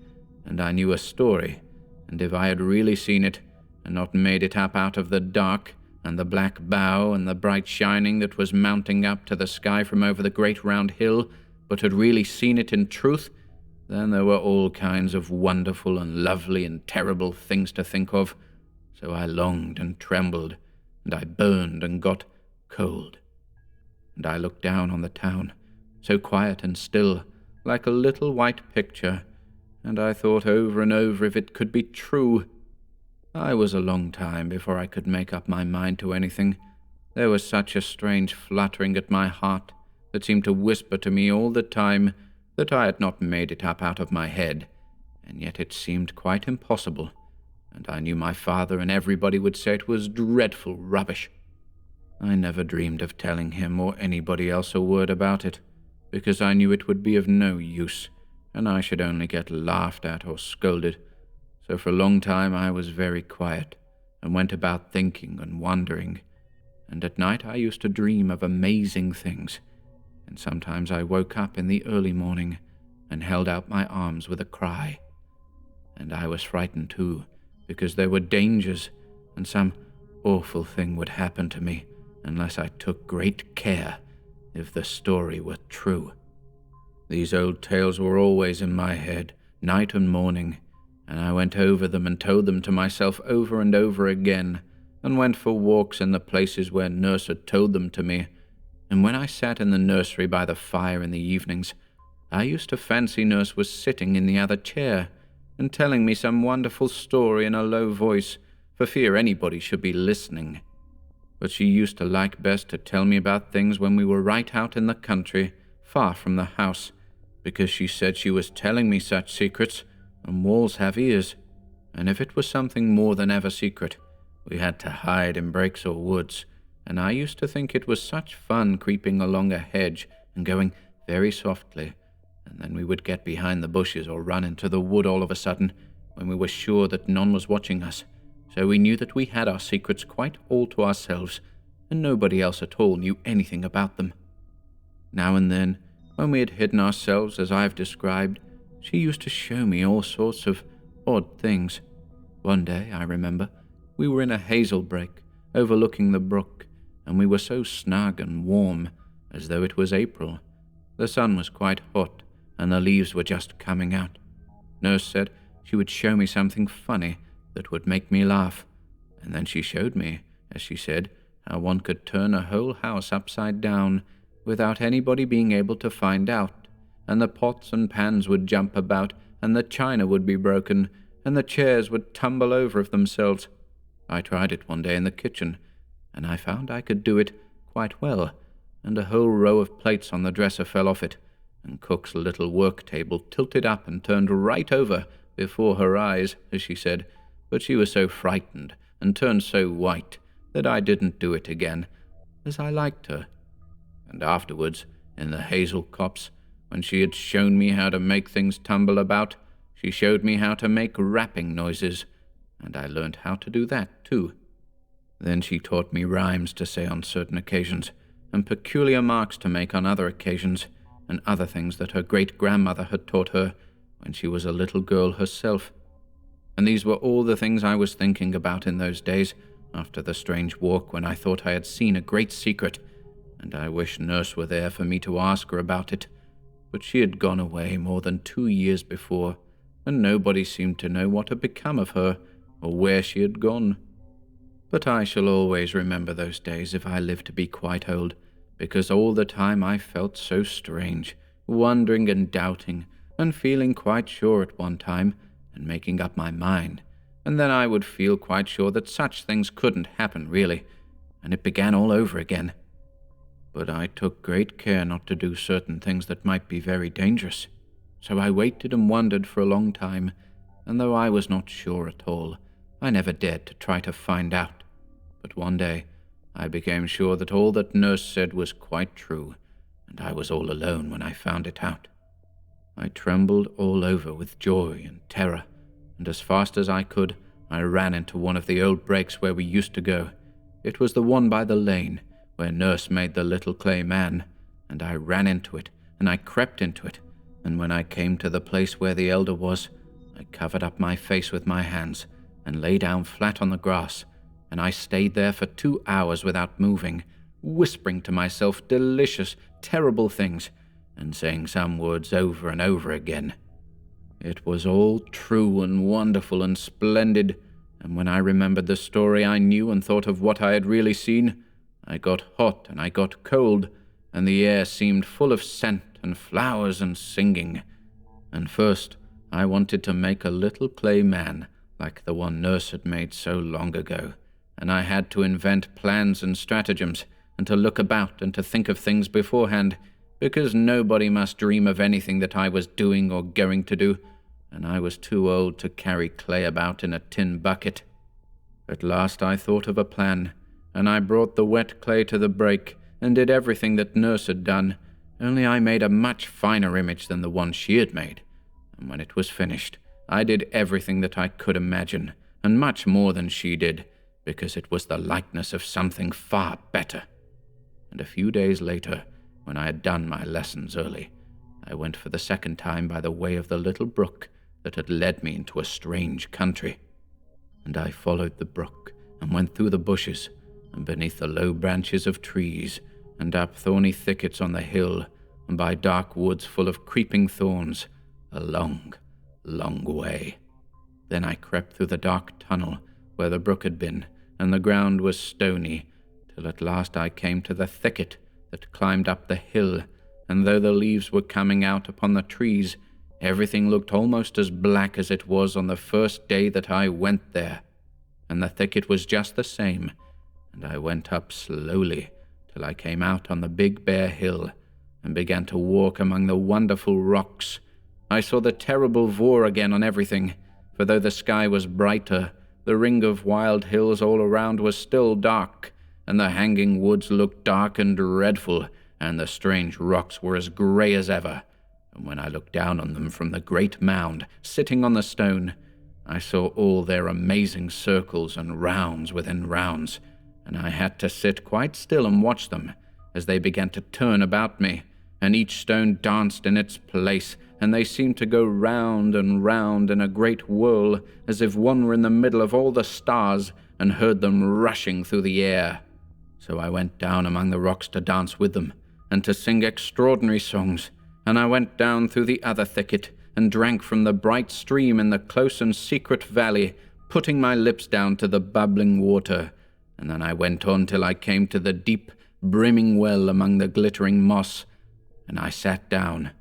and I knew a story, and if I had really seen it, and not made it up out of the dark, and the black bough and the bright shining that was mounting up to the sky from over the great round hill, but had really seen it in truth, then there were all kinds of wonderful and lovely and terrible things to think of. So I longed and trembled, and I burned and got cold. And I looked down on the town, so quiet and still, like a little white picture, and I thought over and over if it could be true. I was a long time before I could make up my mind to anything. There was such a strange fluttering at my heart that seemed to whisper to me all the time that I had not made it up out of my head, and yet it seemed quite impossible, and I knew my father and everybody would say it was dreadful rubbish. I never dreamed of telling him or anybody else a word about it, because I knew it would be of no use, and I should only get laughed at or scolded. So for a long time I was very quiet, and went about thinking and wondering, and at night I used to dream of amazing things, and sometimes I woke up in the early morning and held out my arms with a cry. And I was frightened too, because there were dangers, and some awful thing would happen to me unless I took great care if the story were true. These old tales were always in my head, night and morning, and I went over them and told them to myself over and over again, and went for walks in the places where Nurse had told them to me. And when I sat in the nursery by the fire in the evenings, I used to fancy Nurse was sitting in the other chair and telling me some wonderful story in a low voice, for fear anybody should be listening. But she used to like best to tell me about things when we were right out in the country, far from the house, because she said she was telling me such secrets, and walls have ears, and if it was something more than ever secret, we had to hide in breaks or woods, and I used to think it was such fun creeping along a hedge and going very softly, and then we would get behind the bushes or run into the wood all of a sudden when we were sure that none was watching us, so we knew that we had our secrets quite all to ourselves, and nobody else at all knew anything about them. Now and then, when we had hidden ourselves as I have described, she used to show me all sorts of odd things. One day, I remember, we were in a hazel brake, overlooking the brook, and we were so snug and warm, as though it was April. The sun was quite hot, and the leaves were just coming out. Nurse said she would show me something funny that would make me laugh, and then she showed me, as she said, how one could turn a whole house upside down without anybody being able to find out, and the pots and pans would jump about, and the china would be broken, and the chairs would tumble over of themselves. I tried it one day in the kitchen, and I found I could do it quite well, and a whole row of plates on the dresser fell off it, and Cook's little work table tilted up and turned right over before her eyes, as she said, but she was so frightened and turned so white that I didn't do it again, as I liked her. And afterwards, in the hazel copse, when she had shown me how to make things tumble about, she showed me how to make rapping noises, and I learned how to do that too. Then she taught me rhymes to say on certain occasions, and peculiar marks to make on other occasions, and other things that her great-grandmother had taught her when she was a little girl herself. And these were all the things I was thinking about in those days, after the strange walk when I thought I had seen a great secret, and I wish Nurse were there for me to ask her about it. But she had gone away more than 2 years before, and nobody seemed to know what had become of her, or where she had gone. But I shall always remember those days if I live to be quite old, because all the time I felt so strange, wondering and doubting, and feeling quite sure at one time, and making up my mind, and then I would feel quite sure that such things couldn't happen really, and it began all over again. But I took great care not to do certain things that might be very dangerous, so I waited and wondered for a long time, and though I was not sure at all, I never dared to try to find out. But one day, I became sure that all that Nurse said was quite true, and I was all alone when I found it out. I trembled all over with joy and terror, and as fast as I could, I ran into one of the old brakes where we used to go. It was the one by the lane, where Nurse made the little clay man, and I ran into it, and I crept into it, and when I came to the place where the elder was, I covered up my face with my hands, and lay down flat on the grass, and I stayed there for 2 hours without moving, whispering to myself delicious, terrible things, and saying some words over and over again. It was all true and wonderful and splendid, and when I remembered the story I knew and thought of what I had really seen, I got hot and I got cold, and the air seemed full of scent and flowers and singing. And first, I wanted to make a little clay man like the one Nurse had made so long ago, and I had to invent plans and stratagems, and to look about and to think of things beforehand, because nobody must dream of anything that I was doing or going to do, and I was too old to carry clay about in a tin bucket. At last I thought of a plan, and I brought the wet clay to the brake, and did everything that Nurse had done, only I made a much finer image than the one she had made, and when it was finished, I did everything that I could imagine, and much more than she did, because it was the likeness of something far better. And a few days later, when I had done my lessons early, I went for the second time by the way of the little brook that had led me into a strange country. And I followed the brook, and went through the bushes, and beneath the low branches of trees, and up thorny thickets on the hill, and by dark woods full of creeping thorns, a long, long way. Then I crept through the dark tunnel where the brook had been, and the ground was stony, till at last I came to the thicket that climbed up the hill, and though the leaves were coming out upon the trees, everything looked almost as black as it was on the first day that I went there. And the thicket was just the same, and I went up slowly till I came out on the big bare hill, and began to walk among the wonderful rocks. I saw the terrible vor again on everything, for though the sky was brighter, the ring of wild hills all around was still dark, and the hanging woods looked dark and dreadful, and the strange rocks were as grey as ever. And when I looked down on them from the great mound, sitting on the stone, I saw all their amazing circles and rounds within rounds, and I had to sit quite still and watch them, as they began to turn about me, and each stone danced in its place, and they seemed to go round and round in a great whirl, as if one were in the middle of all the stars, and heard them rushing through the air. So I went down among the rocks to dance with them, and to sing extraordinary songs, and I went down through the other thicket, and drank from the bright stream in the close and secret valley, putting my lips down to the bubbling water, and then I went on till I came to the deep, brimming well among the glittering moss, and I sat down.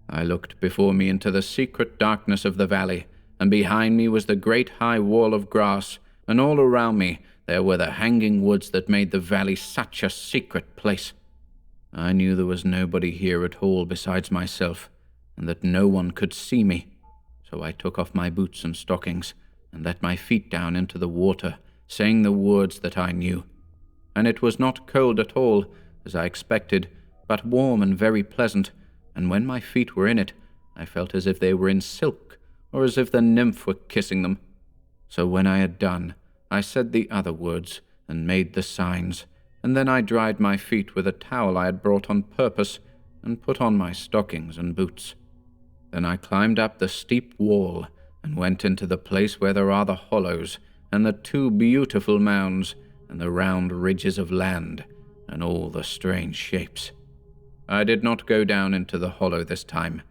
I looked before me into the secret darkness of the valley, and behind me was the great high wall of grass, and all around me there were the hanging woods that made the valley such a secret place. I knew there was nobody here at all besides myself, and that no one could see me. So I took off my boots and stockings, and let my feet down into the water, saying the words that I knew. And it was not cold at all, as I expected, but warm and very pleasant, and when my feet were in it, I felt as if they were in silk, or as if the nymph were kissing them. So when I had done, I said the other words, and made the signs, and then I dried my feet with a towel I had brought on purpose, and put on my stockings and boots. Then I climbed up the steep wall, and went into the place where there are the hollows, and the two beautiful mounds, and the round ridges of land, and all the strange shapes. I did not go down into the hollow this time,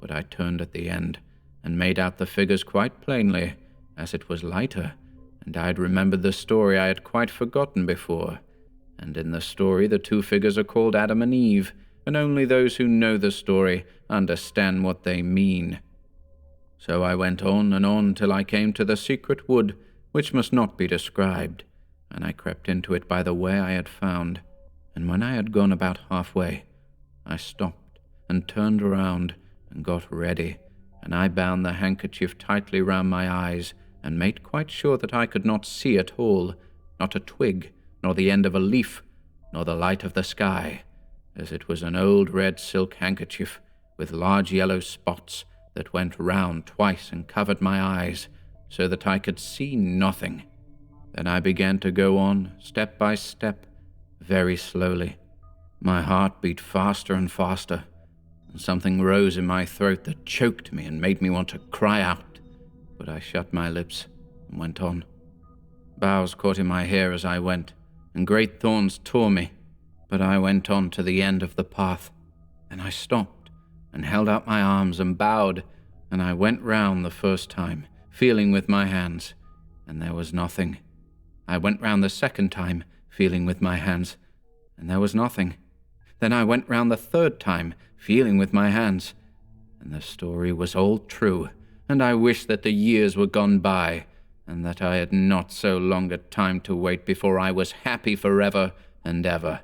but I turned at the end, and made out the figures quite plainly, as it was lighter, and I had remembered the story I had quite forgotten before, and in the story the two figures are called Adam and Eve, and only those who know the story understand what they mean. So I went on and on till I came to the secret wood, which must not be described, and I crept into it by the way I had found, and when I had gone about halfway, I stopped and turned around and got ready, and I bound the handkerchief tightly round my eyes, and made quite sure that I could not see at all, not a twig, nor the end of a leaf, nor the light of the sky, as it was an old red silk handkerchief with large yellow spots that went round twice and covered my eyes, so that I could see nothing. Then I began to go on, step by step, very slowly. My heart beat faster and faster, and something rose in my throat that choked me and made me want to cry out, but I shut my lips and went on. Boughs caught in my hair as I went, and great thorns tore me, but I went on to the end of the path. Then I stopped and held out my arms and bowed, and I went round the first time, feeling with my hands, and there was nothing. I went round the second time, feeling with my hands, and there was nothing. Then I went round the third time, feeling with my hands, and the story was all true, and I wished that the years were gone by, and that I had not so long a time to wait before I was happy forever and ever.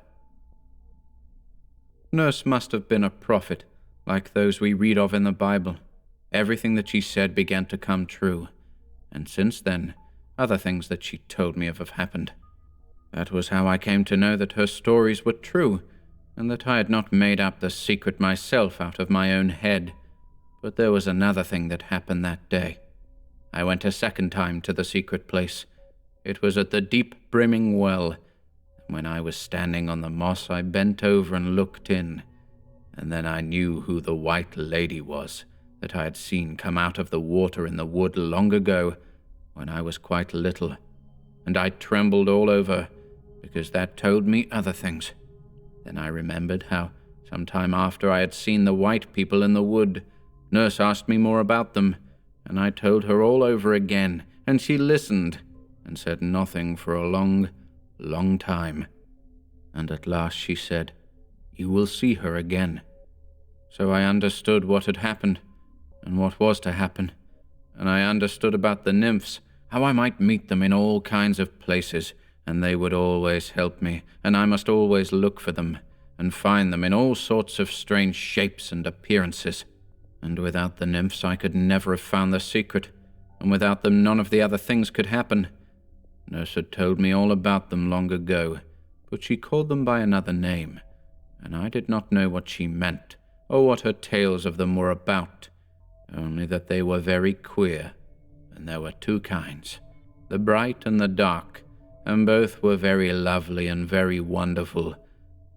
Nurse must have been a prophet, like those we read of in the Bible. Everything that she said began to come true, and since then, other things that she told me of have happened. That was how I came to know that her stories were true, and that I had not made up the secret myself out of my own head. But there was another thing that happened that day. I went a second time to the secret place. It was at the deep brimming well. When I was standing on the moss, I bent over and looked in, and then I knew who the white lady was that I had seen come out of the water in the wood long ago, when I was quite little, and I trembled all over, because that told me other things. Then I remembered how, some time after I had seen the white people in the wood, Nurse asked me more about them, and I told her all over again, and she listened, and said nothing for a long, long time. And at last she said, "You will see her again." So I understood what had happened, and what was to happen, and I understood about the nymphs, how I might meet them in all kinds of places, and they would always help me, and I must always look for them, and find them in all sorts of strange shapes and appearances. And without the nymphs I could never have found the secret, and without them none of the other things could happen. Nurse had told me all about them long ago, but she called them by another name, and I did not know what she meant, or what her tales of them were about, only that they were very queer, and there were two kinds, the bright and the dark, and both were very lovely and very wonderful,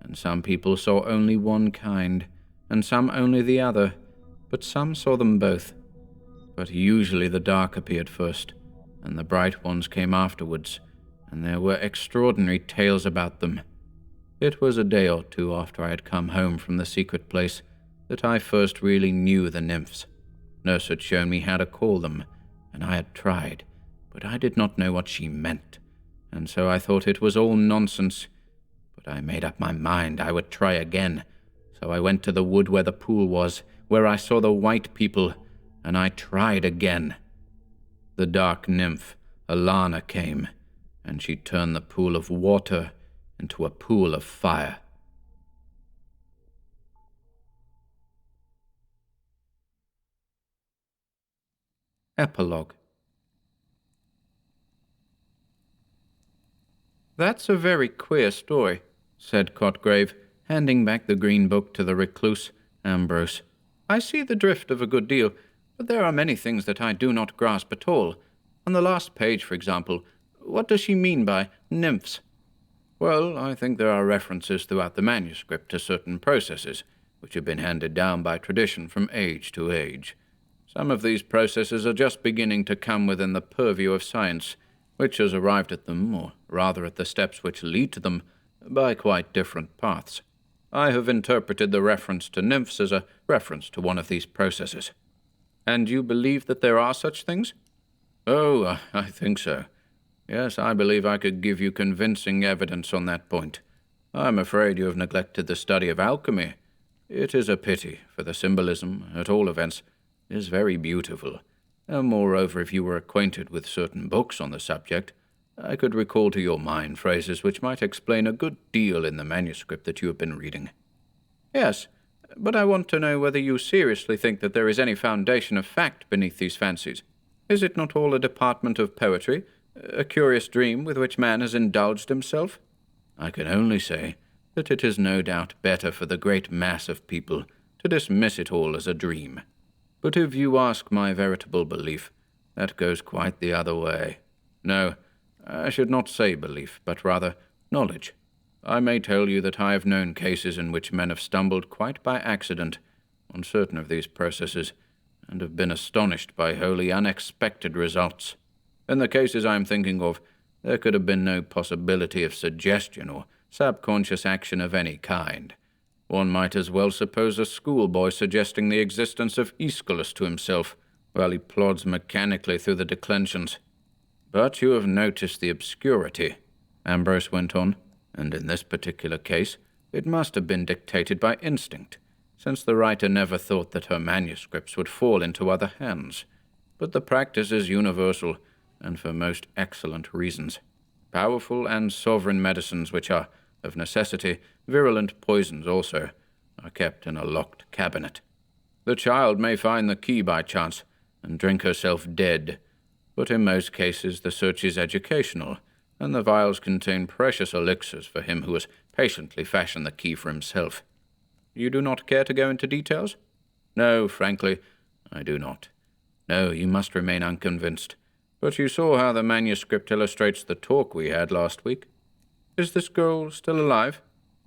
and some people saw only one kind, and some only the other, but some saw them both. But usually the dark appeared first, and the bright ones came afterwards, and there were extraordinary tales about them. It was a day or two after I had come home from the secret place that I first really knew the nymphs. Nurse had shown me how to call them, and I had tried, but I did not know what she meant, and so I thought it was all nonsense. But I made up my mind I would try again, so I went to the wood where the pool was, where I saw the white people, and I tried again. The dark nymph, Alana, came, and she turned the pool of water into a pool of fire. Epilogue. "That's a very queer story," said Cotgrave, handing back the green book to the recluse, Ambrose. "I see the drift of a good deal, but there are many things that I do not grasp at all. On the last page, for example, what does she mean by nymphs?" "Well, I think there are references throughout the manuscript to certain processes, which have been handed down by tradition from age to age. Some of these processes are just beginning to come within the purview of science, which has arrived at them, or rather at the steps which lead to them, by quite different paths. I have interpreted the reference to nymphs as a reference to one of these processes." "And you believe that there are such things?" "Oh, I think so. Yes, I believe I could give you convincing evidence on that point. I'm afraid you have neglected the study of alchemy. It is a pity, for the symbolism, at all events, is very beautiful. And moreover, if you were acquainted with certain books on the subject, I could recall to your mind phrases which might explain a good deal in the manuscript that you have been reading." "Yes, but I want to know whether you seriously think that there is any foundation of fact beneath these fancies. Is it not all a department of poetry, a curious dream with which man has indulged himself?" "I can only say that it is no doubt better for the great mass of people to dismiss it all as a dream. But if you ask my veritable belief, that goes quite the other way. No, I should not say belief, but rather knowledge. I may tell you that I have known cases in which men have stumbled quite by accident on certain of these processes, and have been astonished by wholly unexpected results. In the cases I am thinking of, there could have been no possibility of suggestion or subconscious action of any kind. One might as well suppose a schoolboy suggesting the existence of Aeschylus to himself, while he plods mechanically through the declensions. But you have noticed the obscurity," Ambrose went on, "and in this particular case it must have been dictated by instinct, since the writer never thought that her manuscripts would fall into other hands. But the practice is universal, and for most excellent reasons. Powerful and sovereign medicines, which are, of necessity, virulent poisons also, are kept in a locked cabinet. The child may find the key by chance, and drink herself dead, but in most cases the search is educational, and the vials contain precious elixirs for him who has patiently fashioned the key for himself. You do not care to go into details?" "No, frankly, I do not. No, you must remain unconvinced. But you saw how the manuscript illustrates the talk we had last week." "Is this girl still alive?"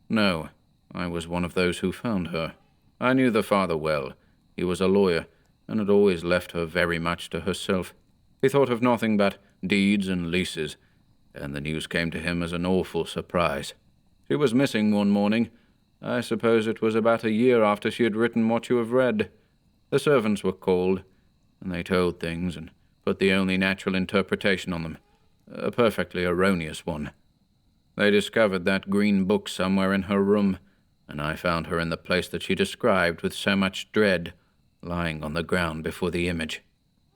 "No, I was one of those who found her. I knew the father well. He was a lawyer, and had always left her very much to herself. He thought of nothing but deeds and leases, and the news came to him as an awful surprise. She was missing one morning. I suppose it was about a year after she had written what you have read. The servants were called, and they told things and put the only natural interpretation on them, a perfectly erroneous one. They discovered that green book somewhere in her room, and I found her in the place that she described with so much dread, lying on the ground before the image.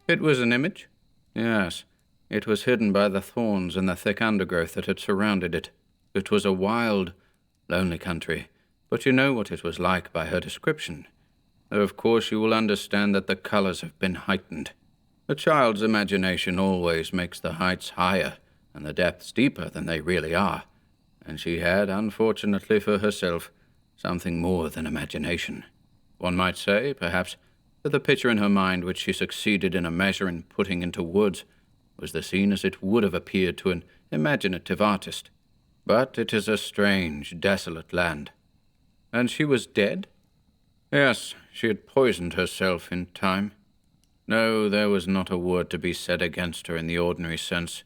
It was an image? Yes. It was hidden by the thorns and the thick undergrowth that had surrounded it. It was a wild, lonely country, but you know what it was like by her description. Of course you will understand that the colors have been heightened. A child's imagination always makes the heights higher and the depths deeper than they really are, and she had, unfortunately for herself, something more than imagination. One might say, perhaps, that the picture in her mind which she succeeded in a measure in putting into words was the scene as it would have appeared to an imaginative artist. But it is a strange, desolate land. And she was dead? Yes, she had poisoned herself in time. No, there was not a word to be said against her in the ordinary sense.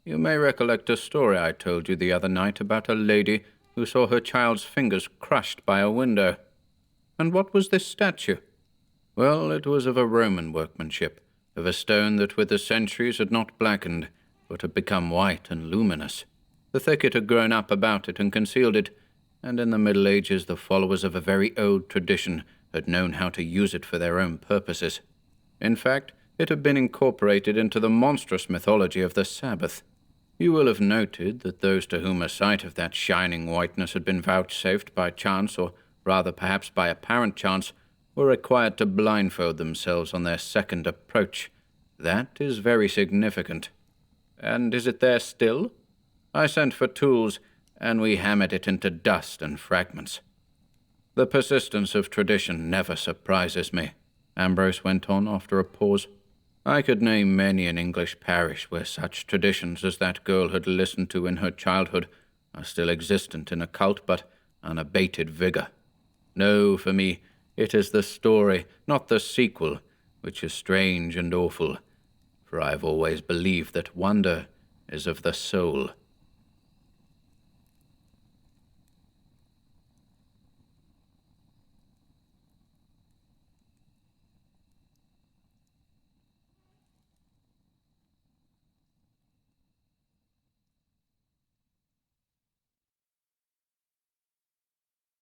You may recollect a story I told you the other night about a lady who saw her child's fingers crushed by a window. And what was this statue? Well, it was of a Roman workmanship, of a stone that with the centuries had not blackened, but had become white and luminous. The thicket had grown up about it and concealed it, and in the Middle Ages the followers of a very old tradition had known how to use it for their own purposes. In fact, it had been incorporated into the monstrous mythology of the Sabbath. You will have noted that those to whom a sight of that shining whiteness had been vouchsafed by chance, or rather perhaps by apparent chance, were required to blindfold themselves on their second approach. That is very significant. And is it there still? I sent for tools, and we hammered it into dust and fragments. The persistence of tradition never surprises me, Ambrose went on after a pause. I could name many an English parish where such traditions as that girl had listened to in her childhood are still existent in occult but unabated vigor. No, for me, it is the story, not the sequel, which is strange and awful, for I have always believed that wonder is of the soul.